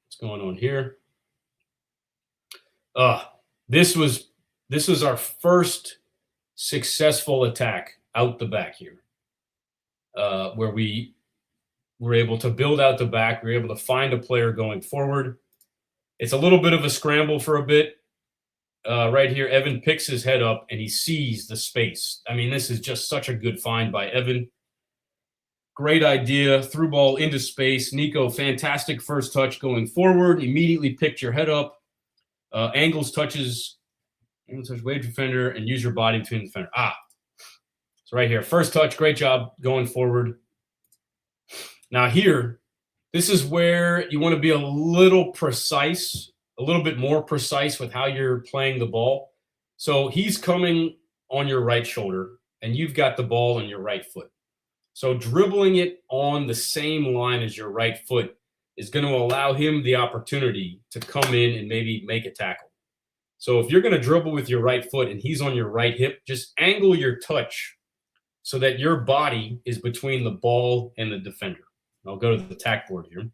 What's going on here? This was our first successful attack out the back here, where we were able to build out the back. We were able to find a player going forward. It's a little bit of a scramble for a bit. Right here, Evan picks his head up and he sees the space. I mean, this is just such a good find by Evan. Great idea. Through ball into space. Nico, fantastic first touch going forward. Immediately picked your head up. Angles touches wave defender and use your body between the defender. So right here, first touch, great job going forward. Now here, this is where you want to be a little precise, a little bit more precise with how you're playing the ball. So he's coming on your right shoulder and you've got the ball on your right foot. So dribbling it on the same line as your right foot is going to allow him the opportunity to come in and maybe make a tackle. So if you're going to dribble with your right foot and he's on your right hip, just angle your touch so that your body is between the ball and the defender. I'll go to the tack board here.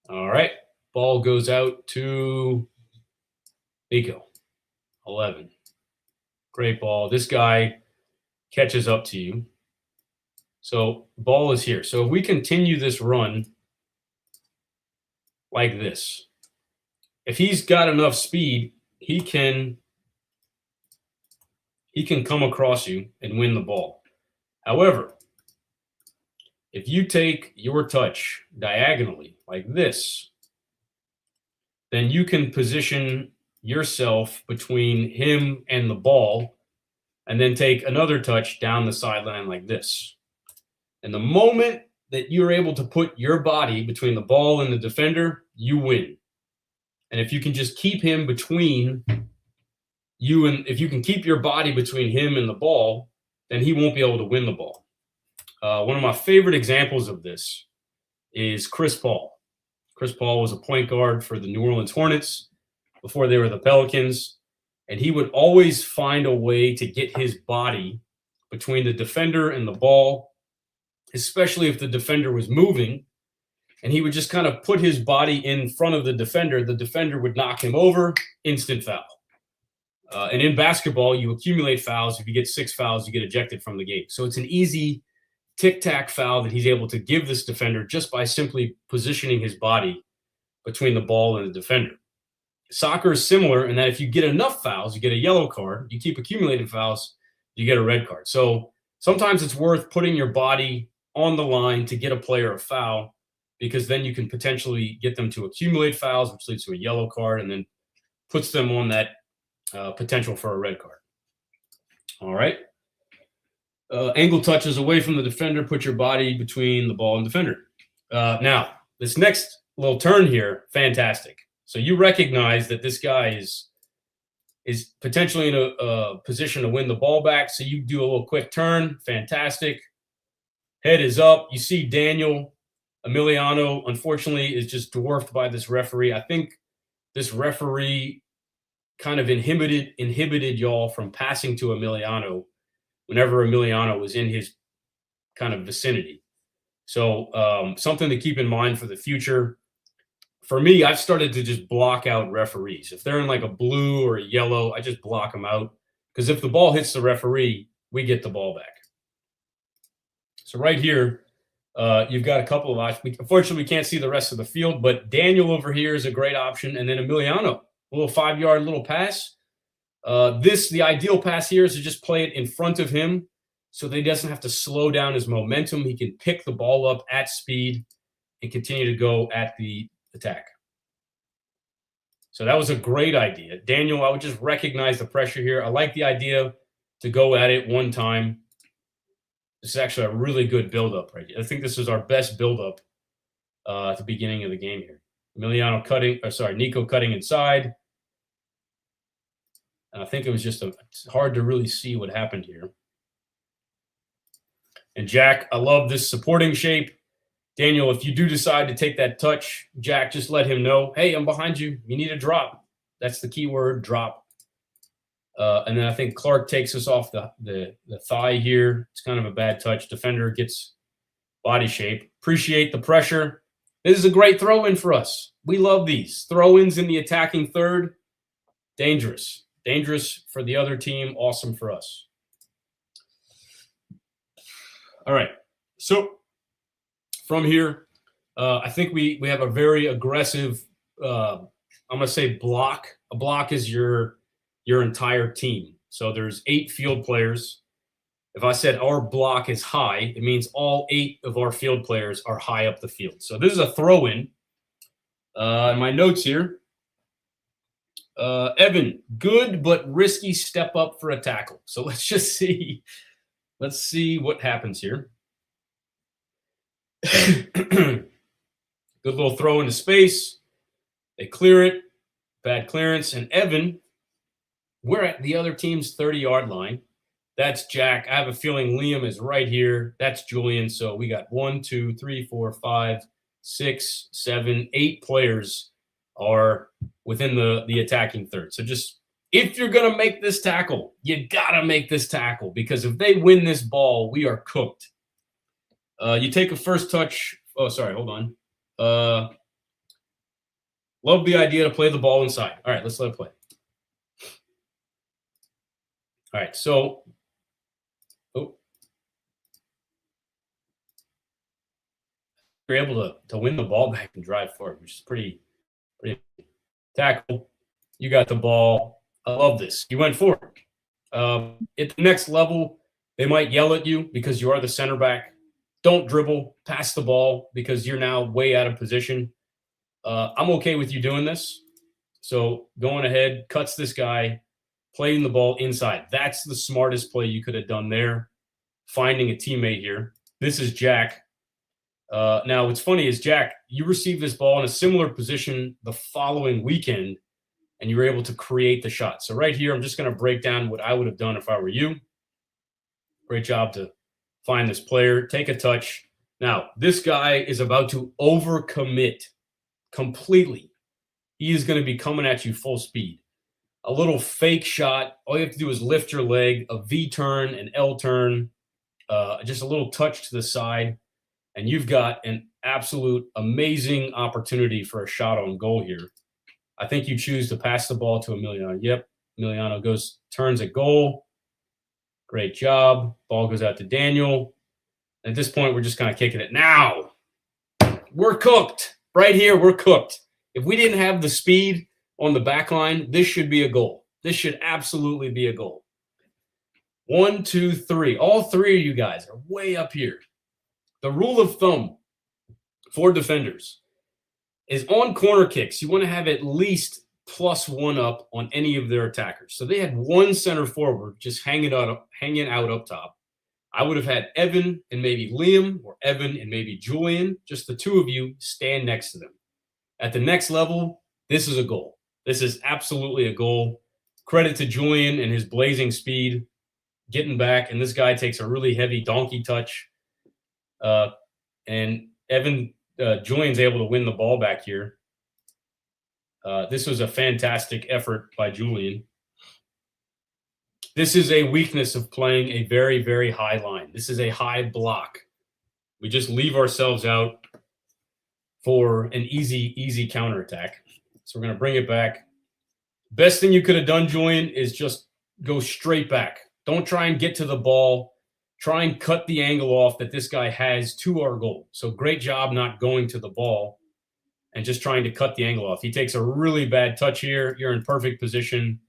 All right. Ball goes out to Nico. 11. Great ball. This guy catches up to you. So ball is here. So if we continue this run like this, if he's got enough speed, he can come across you and win the ball. However, if you take your touch diagonally like this, then you can position yourself between him and the ball and then take another touch down the sideline like this. And the moment that you're able to put your body between the ball and the defender, you win. And if you can just keep him between you and if you can keep your body between him and the ball, then he won't be able to win the ball. One of my favorite examples of this is Chris Paul. Chris Paul was a point guard for the New Orleans Hornets before they were the Pelicans, and he would always find a way to get his body between the defender and the ball, especially if the defender was moving, and he would just kind of put his body in front of the defender. The defender would knock him over, instant foul. And in basketball, you accumulate fouls. If you get 6 fouls, you get ejected from the game. So it's an easy tic-tac foul that he's able to give this defender just by simply positioning his body between the ball and the defender. Soccer is similar in that if you get enough fouls, you get a yellow card. You keep accumulating fouls, you get a red card. So sometimes it's worth putting your body on the line to get a player a foul, because then you can potentially get them to accumulate fouls, which leads to a yellow card and then puts them on that potential for a red card. All right. Angle touches away from the defender, put your body between the ball and defender. Now, this next little turn here, fantastic. So you recognize that this guy is potentially in a position to win the ball back. So you do a little quick turn. Fantastic. Head is up. You see Daniel Emiliano, unfortunately, is just dwarfed by this referee. I think this referee kind of inhibited y'all from passing to Emiliano whenever Emiliano was in his kind of vicinity. So something to keep in mind for the future. For me, I've started to just block out referees. If they're in like a blue or a yellow, I just block them out. because if the ball hits the referee, we get the ball back. So right here, you've got a couple of options. Unfortunately, we can't see the rest of the field, but Daniel over here is a great option. And then Emiliano, a little 5-yard little pass. The ideal pass here is to just play it in front of him so that he doesn't have to slow down his momentum. He can pick the ball up at speed and continue to go at the attack. So that was a great idea. Daniel, I would just recognize the pressure here. I like the idea to go at it one time. This is actually a really good buildup right here. I think this is our best buildup at the beginning of the game here. Nico cutting inside. And I think it was just it's hard to really see what happened here. And Jack, I love this supporting shape. Daniel, if you do decide to take that touch, Jack, just let him know, hey, I'm behind you. You need a drop. That's the key word, drop. And then I think Clark takes us off the thigh here. It's kind of a bad touch. Defender gets body shape. Appreciate the pressure. This is a great throw-in for us. We love these. Throw-ins in the attacking third. Dangerous. Dangerous for the other team. Awesome for us. All right. So from here, I think we have a very aggressive, I'm going to say block. A block is your entire team. So there's 8 field players. If I said our block is high, it means all 8 of our field players are high up the field. So this is a throw-in. In my notes here, Evan, good but risky step up for a tackle. So let's just see. Let's see what happens here. Good little throw into space. They clear it. Bad clearance. And Evan, we're at the other team's 30-yard line. That's Jack. I have a feeling Liam is right here. That's Julian. So we got 1, 2, 3, 4, 5, 6, 7, 8 players are within the attacking third. So just if you're going to make this tackle, you got to make this tackle, because if they win this ball, we are cooked. You take a first touch. Oh, sorry. Hold on. Love the idea to play the ball inside. All right, let's let it play. All right, so you're able to win the ball back and drive forward, which is pretty tackle. You got the ball. I love this. You went forward. At the next level, they might yell at you because you are the center back. Don't dribble, pass the ball, because you're now way out of position. I'm okay with you doing this. So going ahead, cuts this guy, playing the ball inside. That's the smartest play you could have done there, finding a teammate here. This is Jack. Now, what's funny is, Jack, you received this ball in a similar position the following weekend, and you were able to create the shot. So right here, I'm just going to break down what I would have done if I were you. Great job to find this player, take a touch. Now, this guy is about to overcommit completely. He is going to be coming at you full speed. A little fake shot. All you have to do is lift your leg, a V turn, an L turn, just a little touch to the side, and you've got an absolute amazing opportunity for a shot on goal here. I think you choose to pass the ball to Emiliano. Yep, Emiliano turns at goal. Great job. Ball goes out to Daniel. At this point, we're just kind of kicking it. Now, we're cooked. Right here, we're cooked. If we didn't have the speed on the back line, this should be a goal. This should absolutely be a goal. 1, 2, 3. All 3 of you guys are way up here. The rule of thumb for defenders is on corner kicks, you want to have at least +1 up on any of their attackers. So they had 1 center forward just hanging out up top. I would have had Evan and maybe Liam, or Evan and maybe Julian, just the 2 of you stand next to them. At the next level, this is a goal. This is absolutely a goal. Credit to Julian and his blazing speed, getting back, and this guy takes a really heavy donkey touch. And Julian's able to win the ball back here. This was a fantastic effort by Julian. This is a weakness of playing a very, very high line. This is a high block. We just leave ourselves out for an easy counterattack. So we're going to bring it back. Best thing you could have done, Julian, is just go straight back. Don't try and get to the ball. Try and cut the angle off that this guy has to our goal. So great job not going to the ball and just trying to cut the angle off. He takes a really bad touch here. You're in perfect position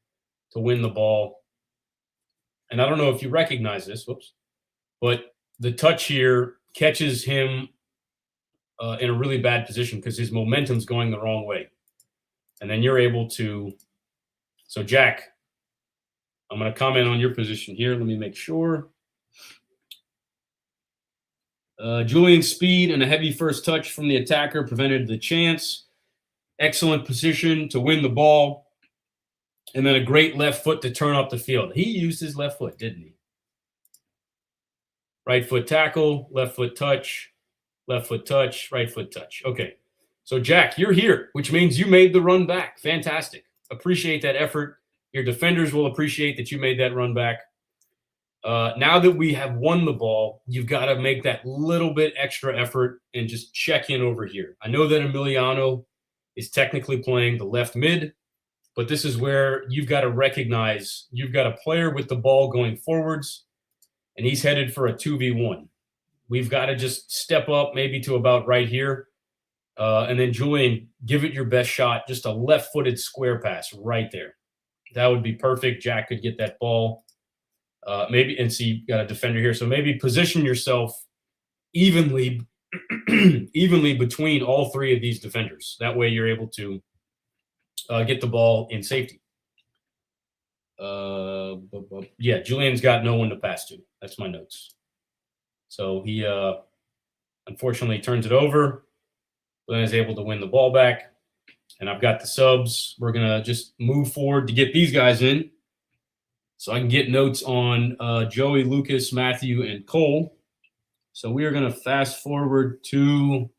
to win the ball. And I don't know if you recognize this, but the touch here catches him in a really bad position because his momentum's going the wrong way. And then you're able to. So, Jack, I'm going to comment on your position here. Let me make sure. Julian's speed and a heavy first touch from the attacker prevented the chance. Excellent position to win the ball. And then a great left foot to turn up the field. He used his left foot, didn't he? Right foot tackle, left foot touch, right foot touch. Okay. So, Jack, you're here, which means you made the run back. Fantastic. Appreciate that effort. Your defenders will appreciate that you made that run back. Now that we have won the ball, you've got to make that little bit extra effort and just check in over here. I know that Emiliano is technically playing the left mid, but this is where you've got to recognize you've got a player with the ball going forwards, and he's headed for a 2v1. We've got to just step up maybe to about right here. And then, Julian, give it your best shot. Just a left-footed square pass right there. That would be perfect. Jack could get that ball. Maybe, and see, you got a defender here. So maybe position yourself evenly between all three of these defenders. That way you're able to get the ball in safety. Yeah, Julian's got no one to pass to. That's my notes. So he unfortunately turns it over. Julian is able to win the ball back. And I've got the subs. We're going to just move forward to get these guys in. So I can get notes on Joey, Lucas, Matthew, and Cole. So we are going to fast forward to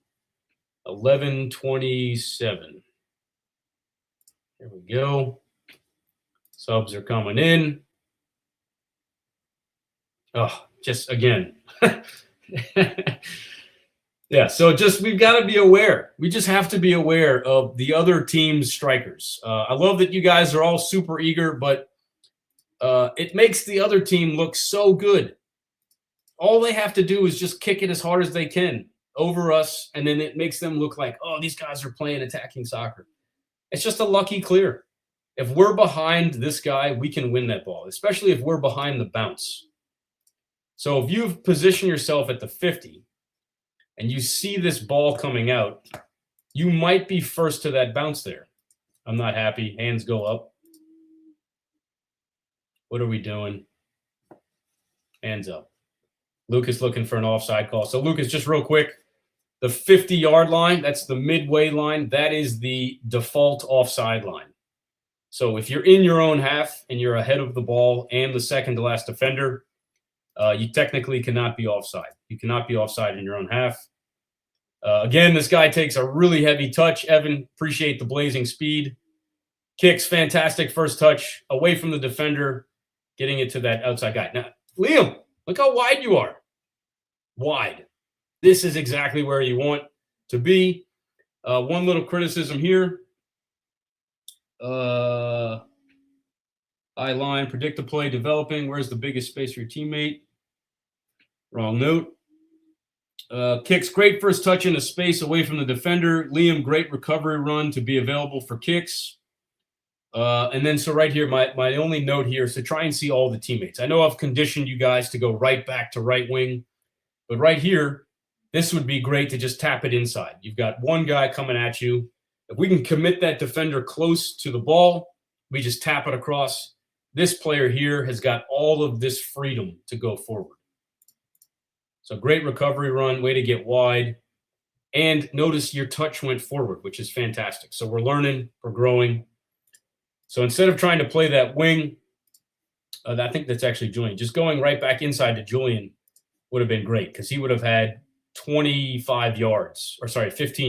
11:27. Here we go. Subs are coming in. Oh, just again. Yeah, so just we've got to be aware. We just have to be aware of the other team's strikers. I love that you guys are all super eager, but it makes the other team look so good. All they have to do is just kick it as hard as they can over us, and then it makes them look like, oh, these guys are playing attacking soccer. It's just a lucky clear. If we're behind this guy, we can win that ball, especially if we're behind the bounce. So if you've positioned yourself at the 50 and you see this ball coming out, you might be first to that bounce there. I'm not happy. Hands go up. What are we doing? Hands up. Lucas looking for an offside call. So, Lucas, just real quick, the 50-yard line, that's the midway line. That is the default offside line. So if you're in your own half and you're ahead of the ball and the second-to-last defender, you technically cannot be offside. You cannot be offside in your own half. Again, this guy takes a really heavy touch. Evan, appreciate the blazing speed. Kicks, fantastic first touch away from the defender, getting it to that outside guy. Now, Liam, look how wide you are. Wide. This is exactly where you want to be. One little criticism here. High line, predict the play, developing. Where's the biggest space for your teammate? Wrong note. Kicks, great first touch into space away from the defender. Liam, great recovery run to be available for kicks. And then so right here, my only note here is to try and see all the teammates. I know I've conditioned you guys to go right back to right wing, but right here, this would be great to just tap it inside. You've got one guy coming at you. If we can commit that defender close to the ball, we just tap it across. This player here has got all of this freedom to go forward. So great recovery run, way to get wide. And notice your touch went forward, which is fantastic. So we're learning, we're growing. So instead of trying to play that wing, I think that's actually Julian. Just going right back inside to Julian would have been great because he would have had 15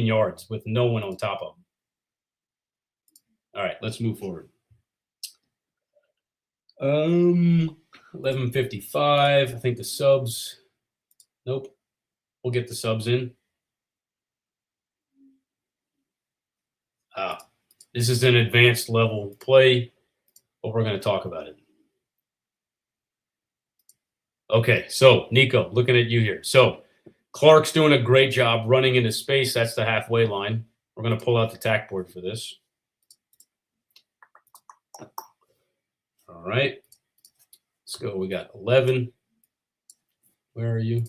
yards with no one on top of him. All right, let's move forward. 11:55. I think the subs. Nope. We'll get the subs in. This is an advanced level play, but we're going to talk about it. Okay, so Nico, looking at you here. So Clark's doing a great job running into space. That's the halfway line. We're going to pull out the tack board for this. All right. Let's go. We got 11. Where are you?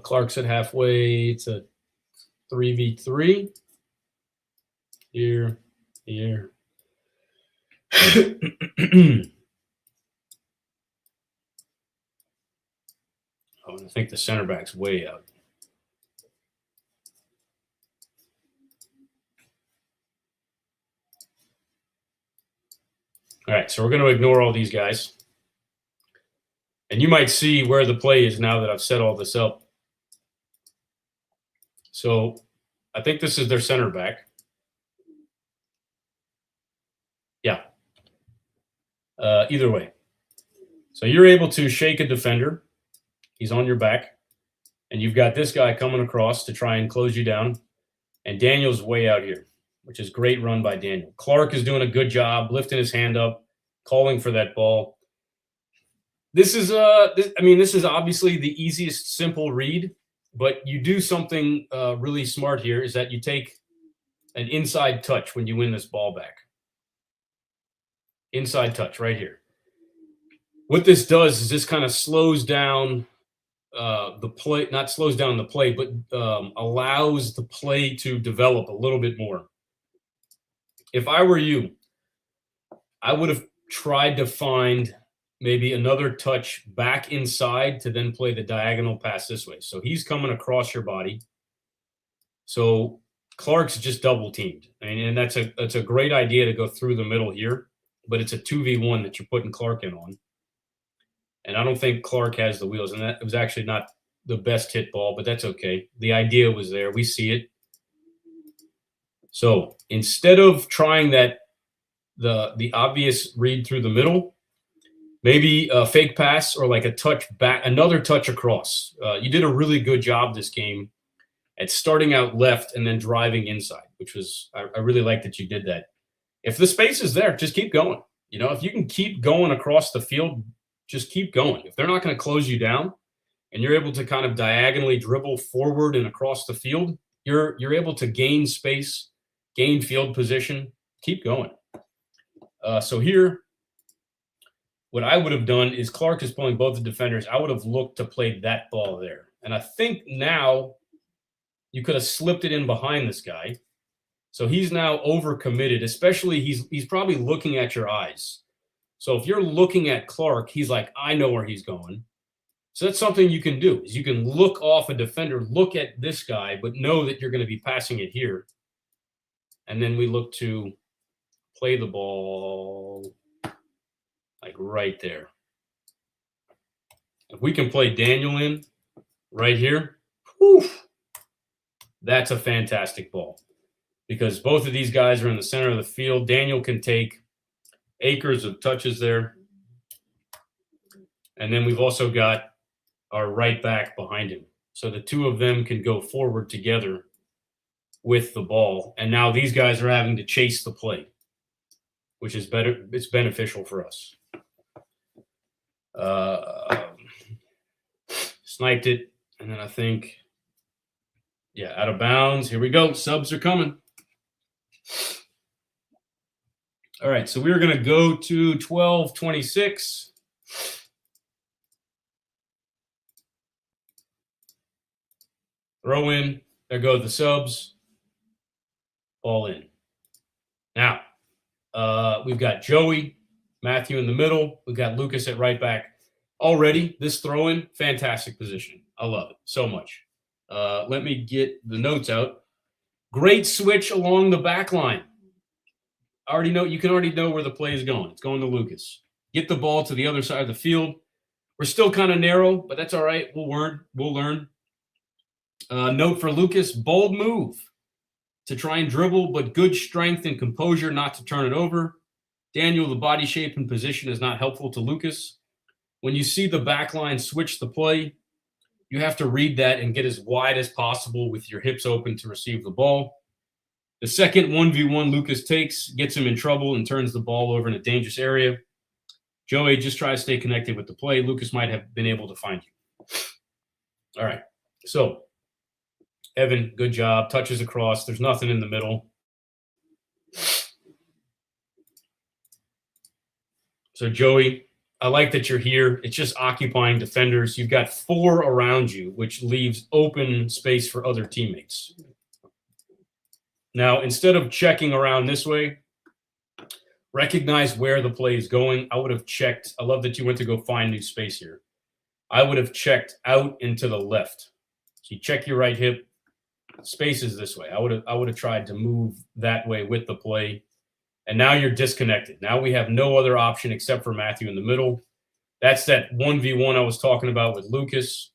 Clark's at halfway. It's a 3v3. Here. Oh, I think the center back's way out. All right, so we're going to ignore all these guys. And you might see where the play is now that I've set all this up. So I think this is their center back. Yeah. Either way. So you're able to shake a defender. He's on your back. And you've got this guy coming across to try and close you down. And Daniel's way out here, which is great run by Daniel. Clark is doing a good job, lifting his hand up, calling for that ball. This is obviously the easiest simple read, but you do something really smart here is that you take an inside touch when you win this ball back. Inside touch right here. What this does is this kind of slows down the play, not slows down the play, but allows the play to develop a little bit more. If I were you, I would have tried to find maybe another touch back inside to then play the diagonal pass this way. So he's coming across your body. So Clark's just double teamed. And that's a great idea to go through the middle here, but it's a 2v1 that you're putting Clark in on. And I don't think Clark has the wheels. And that was actually not the best hit ball, but that's okay. The idea was there. We see it. So instead of trying that, the obvious read through the middle, maybe a fake pass or like a touch back, another touch across. You did a really good job this game at starting out left and then driving inside, which was, I really like that you did that. If the space is there, just keep going. You know, if you can keep going across the field, just keep going. If they're not going to close you down and you're able to kind of diagonally dribble forward and across the field, you're able to gain space, gain field position, keep going. So here, what I would have done is Clark is pulling both the defenders. I would have looked to play that ball there. And I think now you could have slipped it in behind this guy. So he's now overcommitted, especially he's probably looking at your eyes. So if you're looking at Clark, he's like, I know where he's going. So that's something you can do is you can look off a defender, look at this guy, but know that you're going to be passing it here. And then we look to play the ball like right there. If we can play Daniel in right here, whew, that's a fantastic ball because both of these guys are in the center of the field. Daniel can take acres of touches there. And then we've also got our right back behind him. So the two of them can go forward together with the ball. And now these guys are having to chase the play, which is better. It's beneficial for us. Sniped it. And then I think, yeah, out of bounds. Here we go. Subs are coming. All right, so we're going to go to 12:26. Throw in. There go the subs. Ball in. Now, we've got Joey, Matthew in the middle. We've got Lucas at right back. Already, this throw-in, fantastic position. I love it so much. Let me get the notes out. Great switch along the back line. You can already know where the play is going. It's going to Lucas. Get the ball to the other side of the field. We're still kind of narrow, but that's all right. We'll learn. Note for Lucas, bold move to try and dribble, but good strength and composure not to turn it over. Daniel, the body shape and position is not helpful to Lucas. When you see the back line switch the play, you have to read that and get as wide as possible with your hips open to receive the ball. The second 1v1 Lucas takes, gets him in trouble and turns the ball over in a dangerous area. Joey, just try to stay connected with the play. Lucas might have been able to find you. All right. So, Evan, good job. Touches across. There's nothing in the middle. So, Joey, I like that you're here. It's just occupying defenders. You've got 4 around you, which leaves open space for other teammates. Now, instead of checking around this way, recognize where the play is going. I would have checked. I love that you went to go find new space here. I would have checked out and to the left. So you check your right hip. Space is this way. I would have tried to move that way with the play. And now you're disconnected. Now we have no other option except for Matthew in the middle. That's that 1v1 I was talking about with Lucas.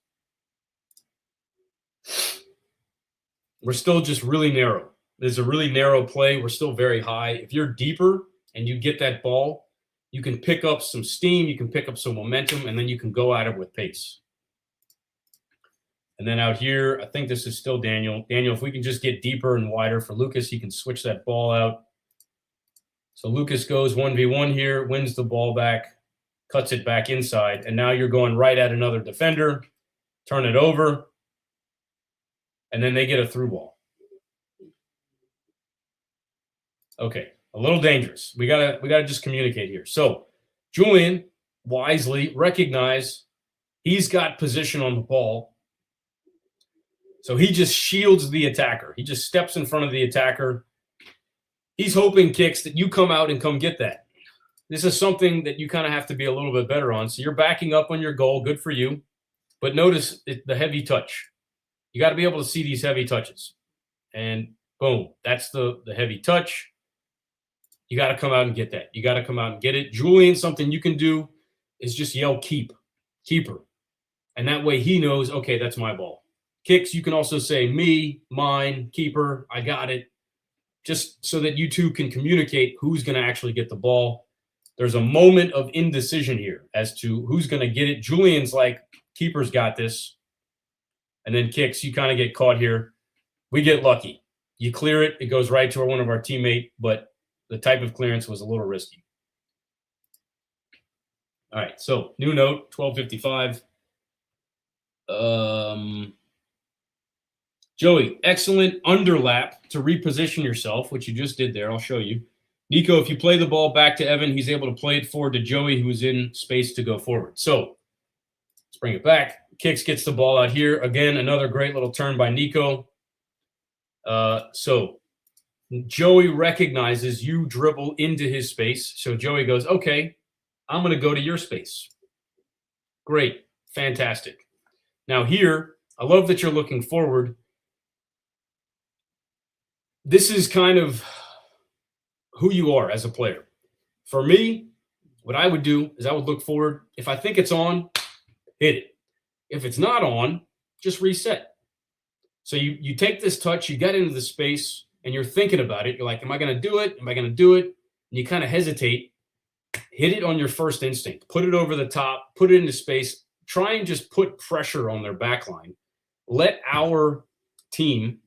We're still just really narrow. There's a really narrow play. We're still very high. If you're deeper and you get that ball, you can pick up some steam, you can pick up some momentum, and then you can go at it with pace. And then out here, I think this is still Daniel. Daniel, if we can just get deeper and wider for Lucas, he can switch that ball out. So Lucas goes 1v1 here, wins the ball back, cuts it back inside, and now you're going right at another defender, turn it over, and then they get a through ball. Okay, a little dangerous. We gotta just communicate here. So Julian wisely recognize he's got position on the ball. So he just shields the attacker. He just steps in front of the attacker. He's hoping, Kicks, that you come out and come get that. This is something that you kind of have to be a little bit better on. So you're backing up on your goal. Good for you. But notice the heavy touch. You got to be able to see these heavy touches. And boom, that's the heavy touch. You got to come out and get that. You got to come out and get it. Julian, something you can do is just yell keeper. And that way he knows, okay, that's my ball. Kicks, you can also say me, mine, keeper, I got it. Just so that you two can communicate who's going to actually get the ball. There's a moment of indecision here as to who's going to get it. Julian's like, keeper's got this. And then Kicks, you kind of get caught here. We get lucky. You clear it. It goes right to one of our teammate, but the type of clearance was a little risky. All right, so new note, 12:55. Joey, excellent underlap to reposition yourself, which you just did there. I'll show you. Nico, if you play the ball back to Evan, he's able to play it forward to Joey, who's in space to go forward. So let's bring it back. Kicks gets the ball out here. Again, another great little turn by Nico. So Joey recognizes you dribble into his space. So Joey goes, okay, I'm going to go to your space. Great. Fantastic. Now here, I love that you're looking forward. This is kind of who you are as a player. For me, what I would do is I would look forward. If I think it's on, hit it. If it's not on, just reset. So you take this touch, you get into the space, and you're thinking about it. You're like, am I going to do it? Am I going to do it? And you kind of hesitate. Hit it on your first instinct. Put it over the top. Put it into space. Try and just put pressure on their back line. Let our team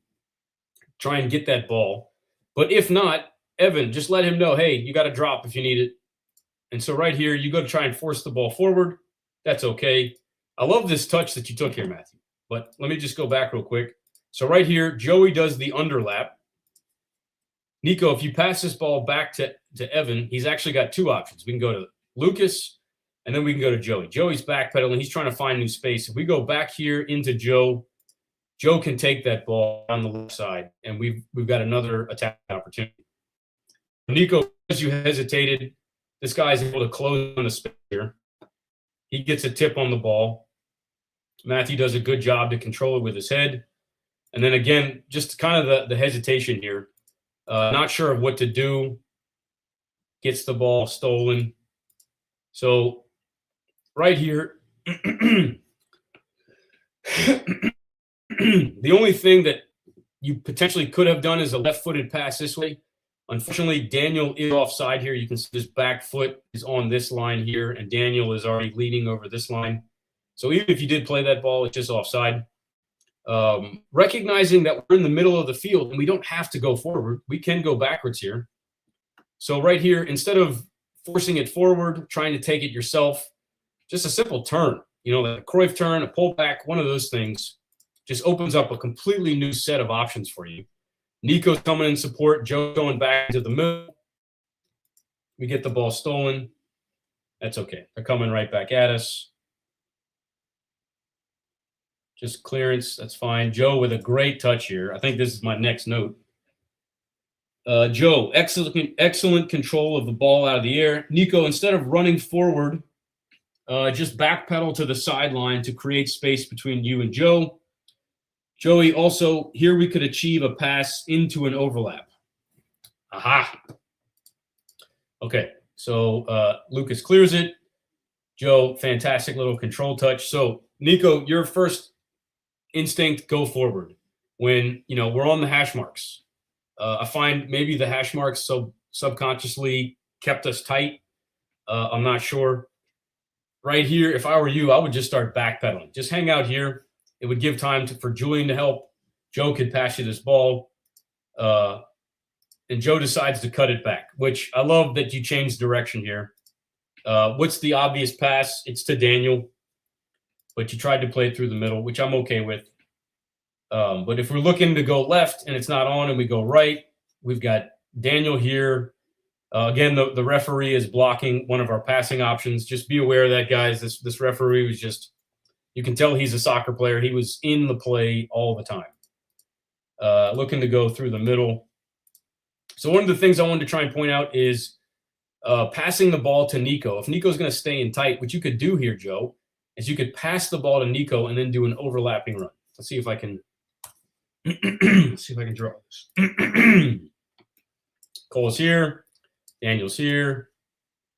try and get that ball. But if not, Evan, just let him know, hey, you got to drop if you need it. And so right here, you go to try and force the ball forward. That's okay. I love this touch that you took here, Matthew. But let me just go back real quick. So right here, Joey does the underlap. Nico, if you pass this ball back to Evan, he's actually got 2 options. We can go to Lucas, and then we can go to Joey. Joey's backpedaling. He's trying to find new space. If we go back here into Joe can take that ball on the left side, and we've got another attack opportunity. Nico, as you hesitated, this guy's able to close on the space here. He gets a tip on the ball. Matthew does a good job to control it with his head. And then again, just kind of the hesitation here. Not sure of what to do. Gets the ball stolen. So right here, the only thing that you potentially could have done is a left-footed pass this way. Unfortunately, Daniel is offside here. You can see his back foot is on this line here, and Daniel is already leading over this line. So even if you did play that ball, it's just offside. Recognizing that we're in the middle of the field and we don't have to go forward. We can go backwards here. So right here, instead of forcing it forward, trying to take it yourself. Just a simple turn, like a Cruyff turn, a pullback, one of those things just opens up a completely new set of options for you. Nico's coming in support. Joe going back into the middle. We get the ball stolen. That's okay. They're coming right back at us. Just clearance. That's fine. Joe with a great touch here. I think this is my next note. Joe, excellent control of the ball out of the air. Nico, instead of running forward, just backpedal to the sideline to create space between you and Joe. Joey, also, here we could achieve a pass into an overlap. Aha. Okay, so Lucas clears it. Joe, fantastic little control touch. So, Nico, your first instinct, go forward. When, we're on the hash marks. I find maybe the hash marks subconsciously kept us tight. I'm not sure. Right here, if I were you, I would just start backpedaling. Just hang out here. It would give time for Julian to help. Joe could pass you this ball. And Joe decides to cut it back, which I love that you changed direction here. What's the obvious pass? It's to Daniel. But you tried to play it through the middle, which I'm okay with. But if we're looking to go left and it's not on and we go right, we've got Daniel here. Again, the referee is blocking one of our passing options. Just be aware of that, guys. This referee was just, you can tell he's a soccer player. He was in the play all the time. Looking to go through the middle. So one of the things I wanted to try and point out is passing the ball to Nico. If Nico's going to stay in tight, what you could do here, Joe, is you could pass the ball to Nico and then do an overlapping run. Let's see if I can draw this. Cole's here. Daniel's here.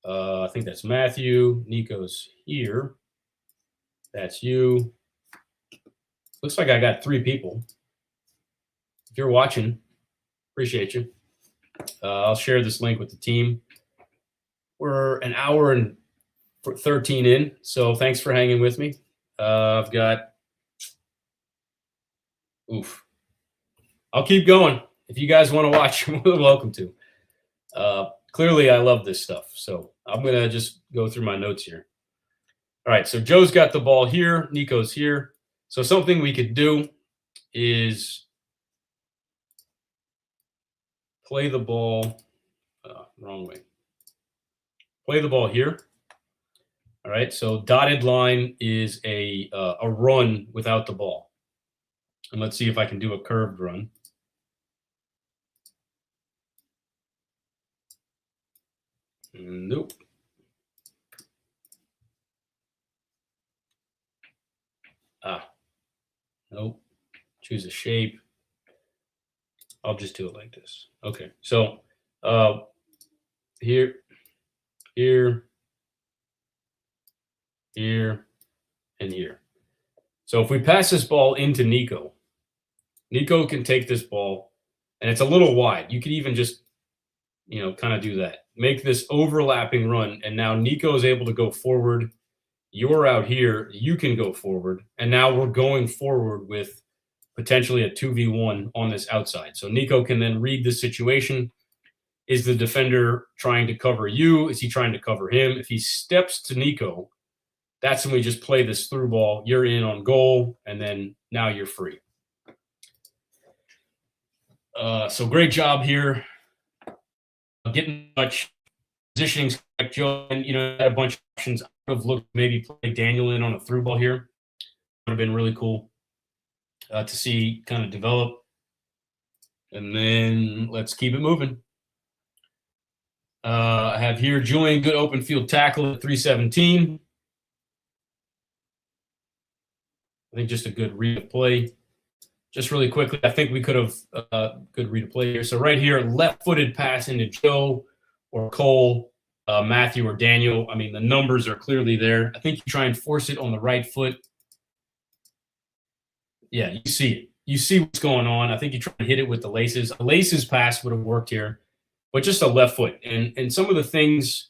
I think that's Matthew. Nico's here. That's you. Looks like I got 3 people. If you're watching, appreciate you. I'll share this link with the team. We're an hour and 13 in, so thanks for hanging with me. I've got I'll keep going. If you guys want to watch, you're more than welcome to. Clearly, I love this stuff, so I'm going to just go through my notes here. All right, so Joe's got the ball here. Nico's here. So something we could do is play the ball wrong way. Play the ball here. All right, so dotted line is a run without the ball. And let's see if I can do a curved run. Nope. Nope. Choose a shape. I'll just do it like this. Okay. So here, and here. So if we pass this ball into Nico, Nico can take this ball, and it's a little wide. You could even just, kind of do that. Make this overlapping run, and now Nico is able to go forward. You're out here. You can go forward, and now we're going forward with potentially a 2v1 on this outside. So Nico can then read the situation. Is the defender trying to cover you? Is he trying to cover him? If he steps to Nico, that's when we just play this through ball. You're in on goal, and then now you're free. So great job here. Getting much positioning. Joe, and had a bunch of options. I would have looked maybe play Daniel in on a through ball here. Would have been really cool to see kind of develop. And then let's keep it moving. I have here Julian, good open field tackle at 317. I think just a good read of play. Just really quickly, I think we could have good read of play here. So right here, left-footed pass into Joe or Cole, Matthew or Daniel. I mean, the numbers are clearly there. I think you try and force it on the right foot. Yeah, you see it. You see what's going on. I think you try and hit it with the laces. A laces pass would have worked here, but just a left foot. And some of the things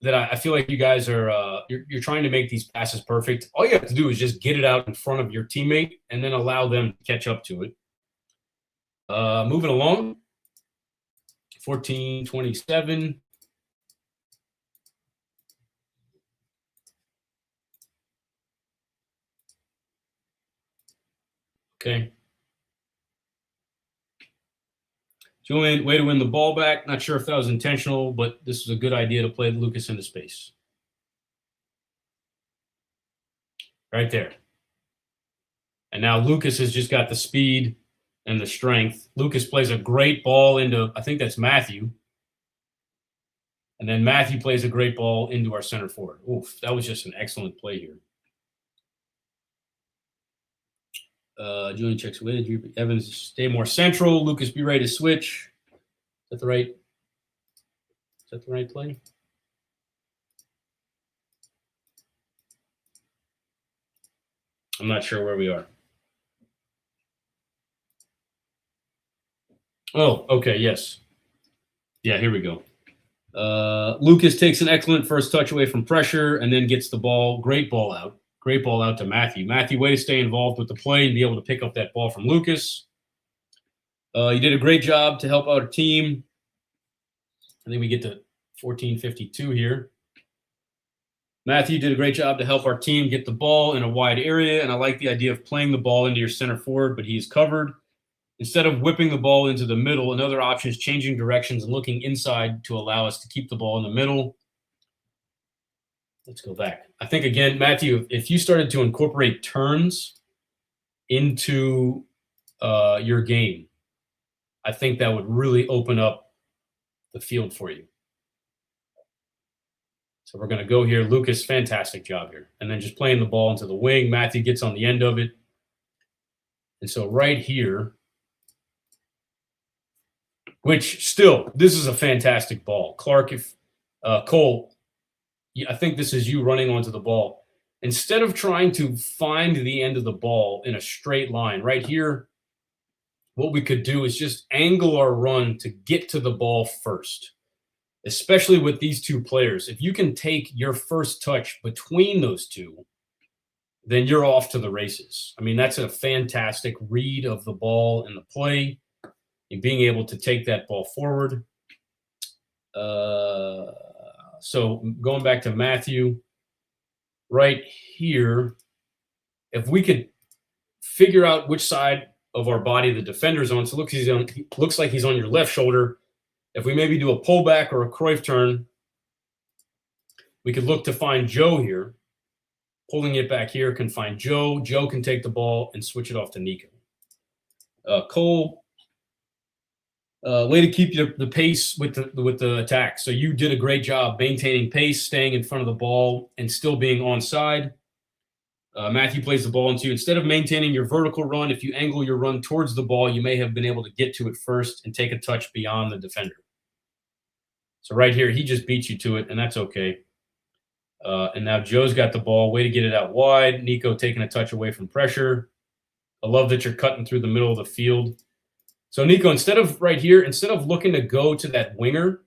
that I feel like you guys are you're trying to make these passes perfect. All you have to do is just get it out in front of your teammate and then allow them to catch up to it. Moving along, 14-27. Okay. Julian, way to win the ball back. Not sure if that was intentional, but this is a good idea to play Lucas into space. Right there. And now Lucas has just got the speed and the strength. Lucas plays a great ball into, I think that's Matthew. And then Matthew plays a great ball into our center forward. Oof, that was just an excellent play here. Julian checks with Evans, stay more central. Lucas, be ready to switch. Is that the right play? I'm not sure where we are. Oh, okay, yes. Yeah, here we go. Lucas takes an excellent first touch away from pressure and then gets the ball. Great ball out. Great ball out to Matthew. Matthew, way to stay involved with the play and be able to pick up that ball from Lucas. You did a great job to help out our team. I think we get to 14:52 here. Matthew did a great job to help our team get the ball in a wide area, and I like the idea of playing the ball into your center forward, but he's covered. Instead of whipping the ball into the middle, another option is changing directions and looking inside to allow us to keep the ball in the middle. Let's go back. I think, again, Matthew, if you started to incorporate turns into your game, I think that would really open up the field for you. So we're going to go here. Lucas, fantastic job here. And then just playing the ball into the wing. Matthew gets on the end of it. And so right here, which still, this is a fantastic ball. Clark, if Cole, I think this is you running onto the ball. Instead of trying to find the end of the ball in a straight line, right here, what we could do is just angle our run to get to the ball first, especially with these two players. If you can take your first touch between those two, then you're off to the races. I mean, that's a fantastic read of the ball and the play and being able to take that ball forward. So going back to Matthew, right here, if we could figure out which side of our body the defender's on, so looks like he's on your left shoulder. If we maybe do a pullback or a Cruyff turn, we could look to find Joe here. Pulling it back here can find Joe. Joe can take the ball and switch it off to Nico. Cole, way to keep the pace with the attack. So you did a great job maintaining pace, staying in front of the ball, and still being onside. Matthew plays the ball into you. Instead of maintaining your vertical run, if you angle your run towards the ball, you may have been able to get to it first and take a touch beyond the defender. So right here, he just beats you to it, and that's okay. And now Joe's got the ball. Way to get it out wide. Nico taking a touch away from pressure. I love that you're cutting through the middle of the field. So, Nico, instead of looking to go to that winger,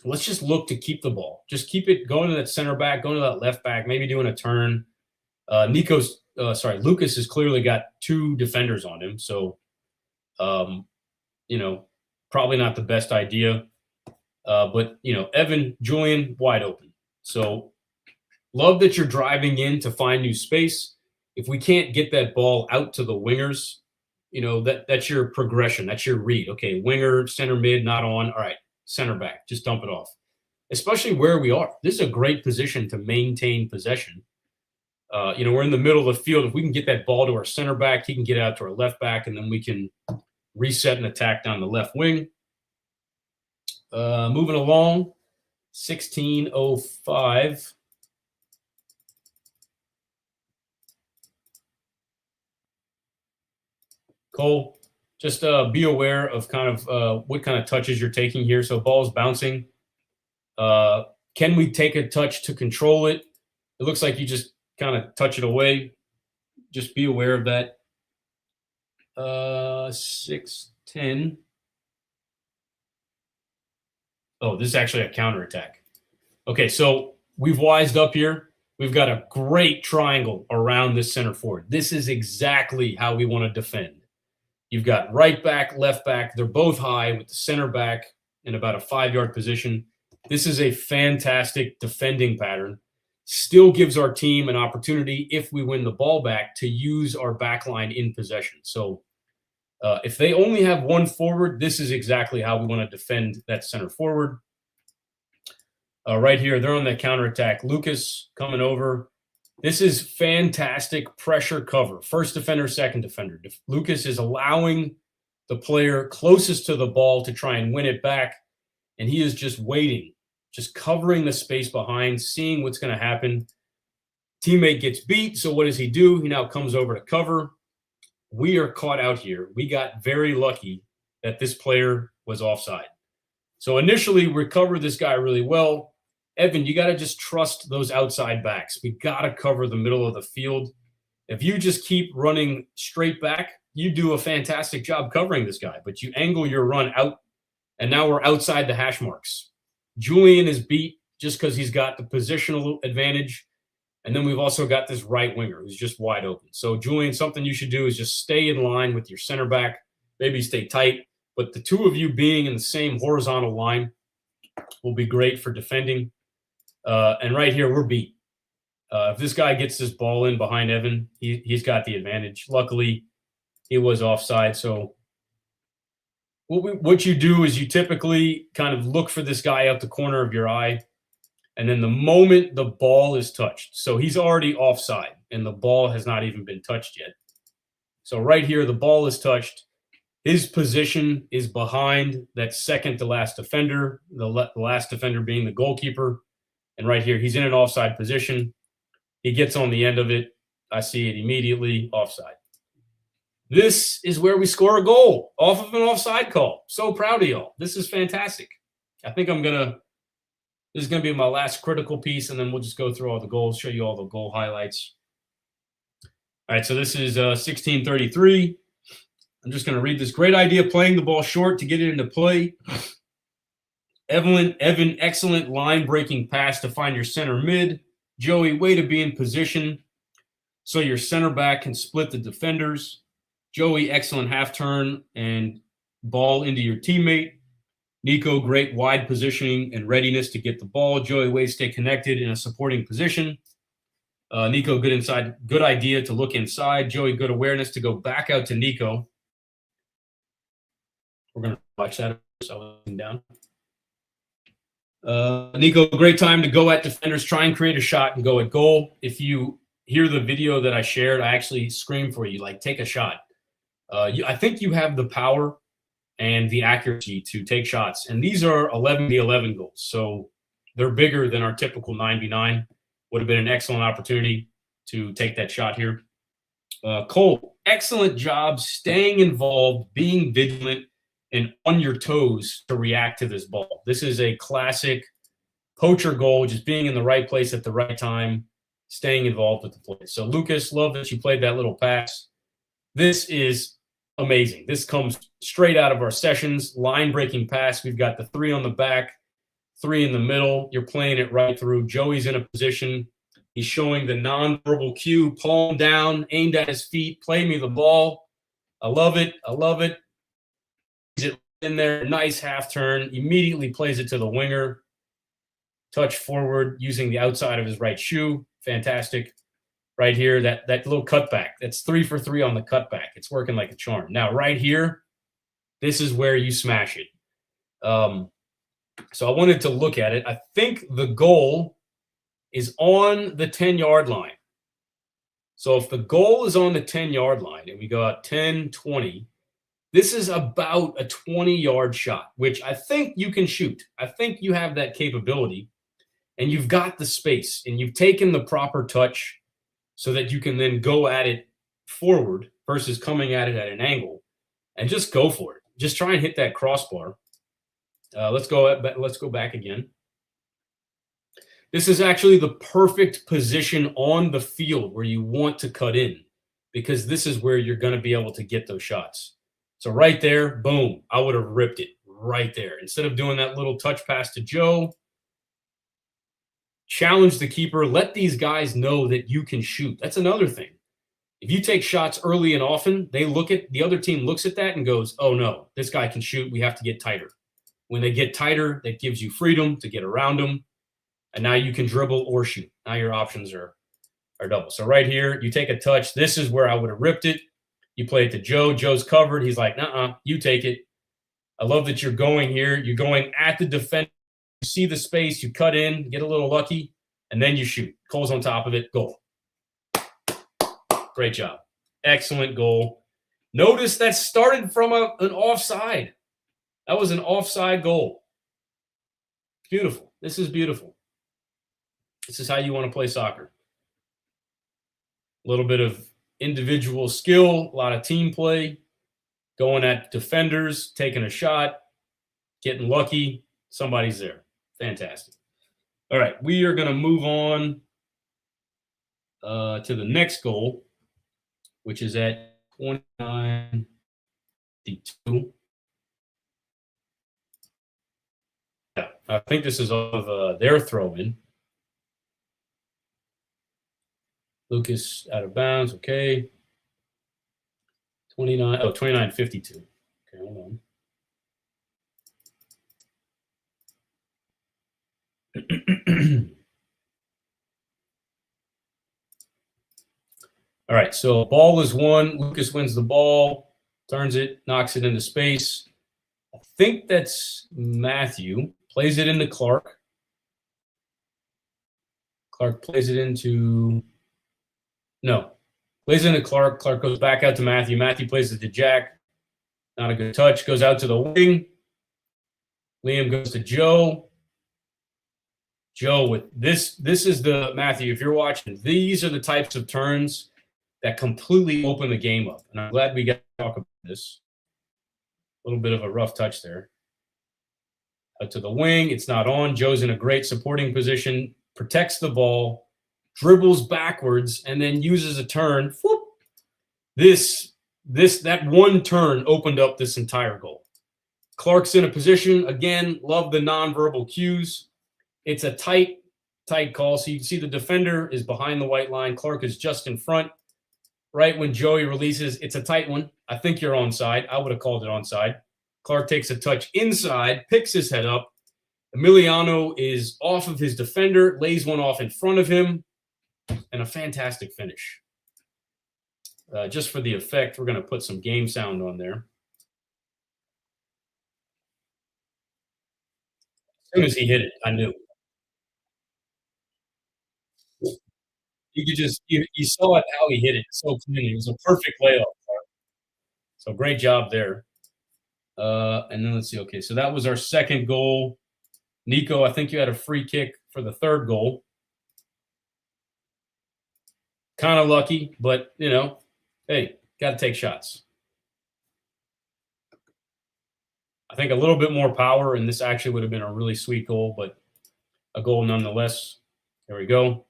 let's just look to keep the ball. Just keep it going to that center back, going to that left back, maybe doing a turn. Lucas has clearly got two defenders on him. So, probably not the best idea. But, Evan, Julian, wide open. So, love that you're driving in to find new space. If we can't get that ball out to the wingers, that's your progression. That's your read. Okay, winger, center mid, not on. All right, center back, just dump it off. Especially where we are. This is a great position to maintain possession. We're in the middle of the field. If we can get that ball to our center back, he can get out to our left back, and then we can reset and attack down the left wing. Moving along, 16:05. Cole, just be aware of kind of what kind of touches you're taking here. So ball's bouncing. Can we take a touch to control it? It looks like you just kind of touch it away. Just be aware of that. 6:10. Oh, this is actually a counterattack. Okay, so we've wised up here. We've got a great triangle around this center forward. This is exactly how we want to defend. You've got right back, left back. They're both high with the center back in about a 5-yard position. This is a fantastic defending pattern. still gives our team an opportunity, if we win the ball back, to use our back line in possession. So if they only have one forward, this is exactly how we want to defend that center forward. Right here, they're on the counterattack. Lucas coming over. This is fantastic pressure cover. First defender, second defender. Lucas is allowing the player closest to the ball to try and win it back, and he is just waiting, just covering the space behind, seeing what's going to happen. Teammate gets beat, so what does he do? He now comes over to cover. We are caught out here. We got very lucky that this player was offside. So initially, we covered this guy really well. Evan, you got to just trust those outside backs. We got to cover the middle of the field. If you just keep running straight back, you do a fantastic job covering this guy, but you angle your run out, and now we're outside the hash marks. Julian is beat just because he's got the positional advantage, and then we've also got this right winger who's just wide open. So, Julian, something you should do is just stay in line with your center back, maybe stay tight, but the two of you being in the same horizontal line will be great for defending. And right here, we're beat. If this guy gets this ball in behind Evan, he's got the advantage. Luckily, he was offside. So what you do is you typically kind of look for this guy out the corner of your eye, and then the moment the ball is touched, so he's already offside, and the ball has not even been touched yet. So right here, the ball is touched. His position is behind that second to last defender, the last defender being the goalkeeper. And right here, he's in an offside position. He gets on the end of it. I see it immediately, offside. This is where we score a goal off of an offside call. So proud of y'all. This is fantastic. I think this is going to be my last critical piece, and then we'll just go through all the goals, show you all the goal highlights. All right, so this is 1633. I'm just going to read this. Great idea playing the ball short to get it into play. Evan, excellent line-breaking pass to find your center mid. Joey, way to be in position so your center back can split the defenders. Joey, excellent half turn and ball into your teammate. Nico, great wide positioning and readiness to get the ball. Joey, way to stay connected in a supporting position. Nico, good inside. Good idea to look inside. Joey, good awareness to go back out to Nico. We're going to watch that. So down. Nico, great time to go at defenders, try and create a shot and go at goal. If you hear the video that I shared, I actually scream for you, like, take a shot. I think you have the power and the accuracy to take shots. And these are 11-11 goals. So they're bigger than our typical 9v9. Would have been an excellent opportunity to take that shot here. Cole, excellent job staying involved, being vigilant, and on your toes to react to this ball. This is a classic poacher goal, just being in the right place at the right time, staying involved with the play. So, Lucas, love that you played that little pass. This is amazing. This comes straight out of our sessions, line-breaking pass. We've got the 3 on the back, 3 in the middle. You're playing it right through. Joey's in a position. He's showing the nonverbal cue, palm down, aimed at his feet, play me the ball. I love it. I love it. It in there, nice half turn, immediately plays it to the winger. Touch forward using the outside of his right shoe. Fantastic. Right here, that little cutback. That's 3 for 3 on the cutback. It's working like a charm. Now, right here, this is where you smash it. So I wanted to look at it. I think the goal is on the 10-yard line. So if the goal is on the 10-yard line and we go out 10, 20, this is about a 20-yard shot, which I think you can shoot. I think you have that capability, and you've got the space, and you've taken the proper touch so that you can then go at it forward versus coming at it at an angle, and just go for it. Just try and hit that crossbar. Let's go back again. This is actually the perfect position on the field where you want to cut in, because this is where you're going to be able to get those shots. So right there, boom, I would have ripped it right there. Instead of doing that little touch pass to Joe, challenge the keeper. Let these guys know that you can shoot. That's another thing. If you take shots early and often, the other team looks at that and goes, oh no, this guy can shoot. We have to get tighter. When they get tighter, that gives you freedom to get around them. And now you can dribble or shoot. Now your options are double. So right here, you take a touch. This is where I would have ripped it. You play it to Joe. Joe's covered. He's like, nuh-uh, you take it. I love that you're going here. You're going at the defender. You see the space. You cut in, get a little lucky, and then you shoot. Cole's on top of it. Goal. Great job. Excellent goal. Notice that started from an offside. That was an offside goal. Beautiful. This is beautiful. This is how you want to play soccer. A little bit of individual skill, a lot of team play, going at defenders, taking a shot, getting lucky. Somebody's there. Fantastic. All right, we are going to move on to the next goal, which is at 29-52. Yeah, I think this is of their throw-in. Lucas out of bounds. Okay. 29-52. Okay, hold on. All right, so ball is won. Lucas wins the ball, turns it, knocks it into space. I think that's Matthew. Plays it into Clark. Clark plays it into... No. Plays into Clark. Clark goes back out to Matthew. Matthew plays it to Jack. Not a good touch. Goes out to the wing. Liam goes to Joe. Joe with this. This is the, Matthew, if you're watching, these are the types of turns that completely open the game up. And I'm glad we got to talk about this. A little bit of a rough touch there. Out to the wing. It's not on. Joe's in a great supporting position. Protects the ball. Dribbles backwards and then uses a turn. Whoop. That one turn opened up this entire goal. Clark's in a position. Again, love the nonverbal cues. It's a tight call. So you can see the defender is behind the white line. Clark is just in front. Right when Joey releases, it's a tight one. I think you're onside. I would have called it onside. Clark takes a touch inside, picks his head up. Emiliano is off of his defender, lays one off in front of him. And a fantastic finish. Just for the effect, we're going to put some game sound on there. As soon as he hit it, I knew. You could just, you saw it how he hit it so cleanly. It was a perfect layoff. So great job there. And then let's see. Okay, so that was our second goal. Nico, I think you had a free kick for the third goal. Kind of lucky, but, you know, hey, got to take shots. I think a little bit more power, and this actually would have been a really sweet goal, but a goal nonetheless. There we go.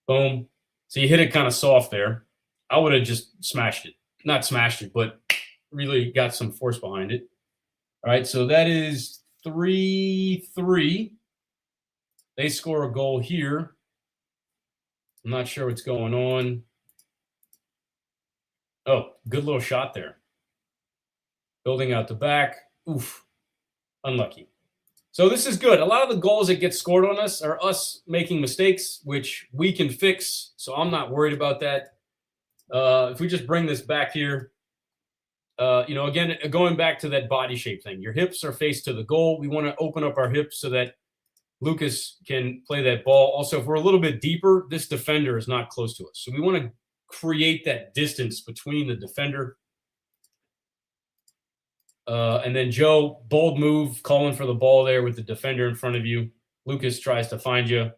Boom. So you hit it kind of soft there. I would have just smashed it. Not smashed it, but really got some force behind it. All right, so that is 3-3. They score a goal here. I'm not sure what's going on. Oh, good little shot there. Building out the back. Oof. Unlucky. So this is good. A lot of the goals that get scored on us are us making mistakes, which we can fix. So I'm not worried about that. If we just bring this back here, you know, again, going back to that body shape thing, your hips are faced to the goal. We want to open up our hips so that Lucas can play that ball. Also, if we're a little bit deeper, this defender is not close to us. So we want to create that distance between the defender. And then Joe, bold move, calling for the ball there with the defender in front of you. Lucas tries to find you.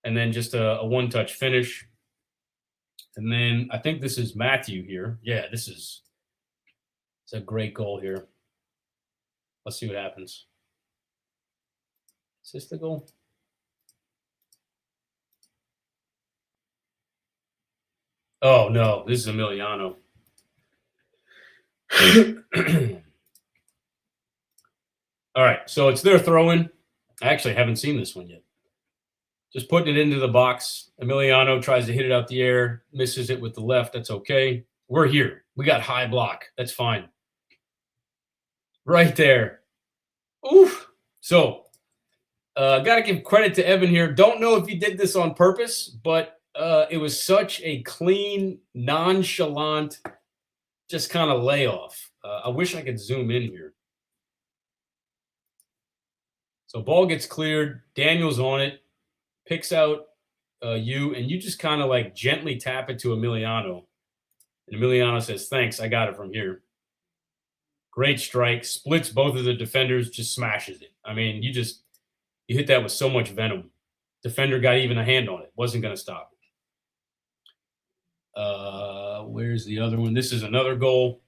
And then just a one-touch finish. And then I think this is Matthew here. Yeah, it's a great goal here. Let's see what happens. Is this the goal? Oh, no. This is Emiliano. All right. So it's their throw-in. I actually haven't seen this one yet. Just putting it into the box. Emiliano tries to hit it out the air. Misses it with the left. That's okay. We're here. We got high block. That's fine. Right there. Oof. So Got to give credit to Evan here. Don't know if he did this on purpose, but it was such a clean, nonchalant, just kind of layoff. I wish I could zoom in here. So ball gets cleared. Daniel's on it, picks out you, and you just kind of like gently tap it to Emiliano. And Emiliano says, "Thanks, I got it from here." Great strike, splits both of the defenders, just smashes it. I mean, you hit that with so much venom. Defender got even a hand on it. Wasn't going to stop it. Where's the other one? This is another goal.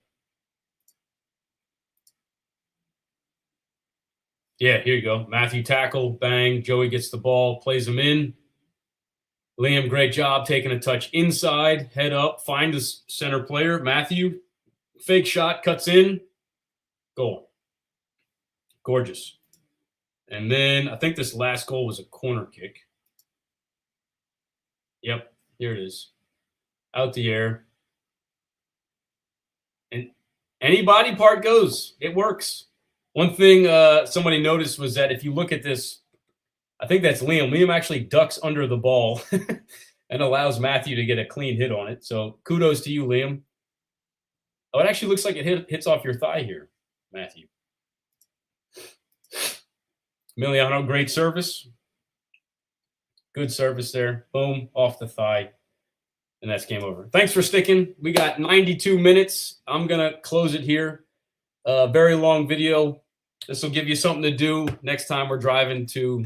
Yeah, here you go. Matthew tackle, bang. Joey gets the ball, plays him in. Liam, great job taking a touch inside, head up, find the center player. Matthew, fake shot, cuts in. Goal. Gorgeous. And then I think this last goal was a corner kick. Yep, here it is. Out the air. And any body part goes. It works. One thing somebody noticed was that if you look at this, I think that's Liam. Liam actually ducks under the ball and allows Matthew to get a clean hit on it. So kudos to you, Liam. Oh, it actually looks like it hits off your thigh here, Matthew. Emiliano, great service. Good service there. Boom, off the thigh. And that's game over. Thanks for sticking. We got 92 minutes. I'm going to close it here. Very long video. This will give you something to do next time we're driving to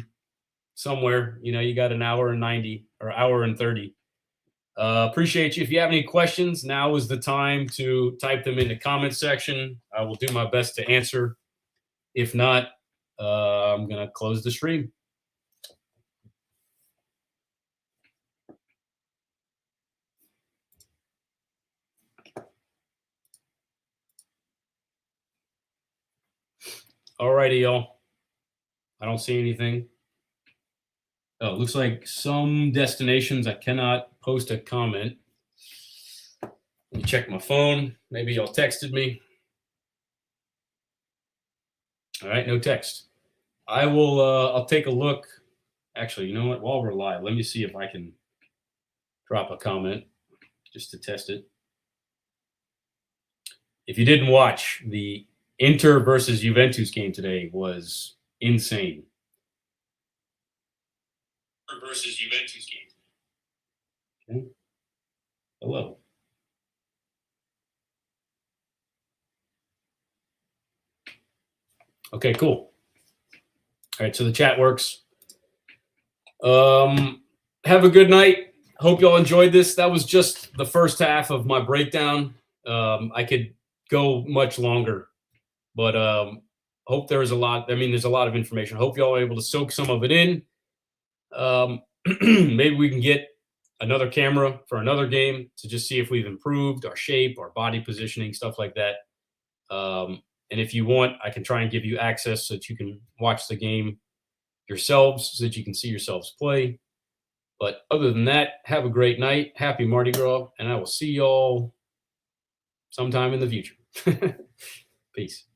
somewhere. You know, you got an hour and 90 or hour and 30. Appreciate you. If you have any questions, now is the time to type them in the comment section. I will do my best to answer. If not, I'm going to close the stream. All righty, y'all. I don't see anything. Oh, it looks like some destinations I cannot post a comment. Let me check my phone. Maybe y'all texted me. All right, no text. I will, I'll take a look. Actually, you know what? While we're live, let me see if I can drop a comment just to test it. If you didn't watch, the Inter versus Juventus game today was insane. Versus Juventus game. Okay. Hello. Okay, cool. All right, so the chat works. Have a good night. Hope y'all enjoyed this. That was just the first half of my breakdown. I could go much longer, but hope there is a lot. I mean, there's a lot of information. Hope y'all are able to soak some of it in. Maybe we can get another camera for another game to just see if we've improved our shape, our body positioning, stuff like that. And if you want, I can try and give you access so that you can watch the game yourselves, so that you can see yourselves play. But other than that, have a great night. Happy Mardi Gras, and I will see y'all sometime in the future. Peace.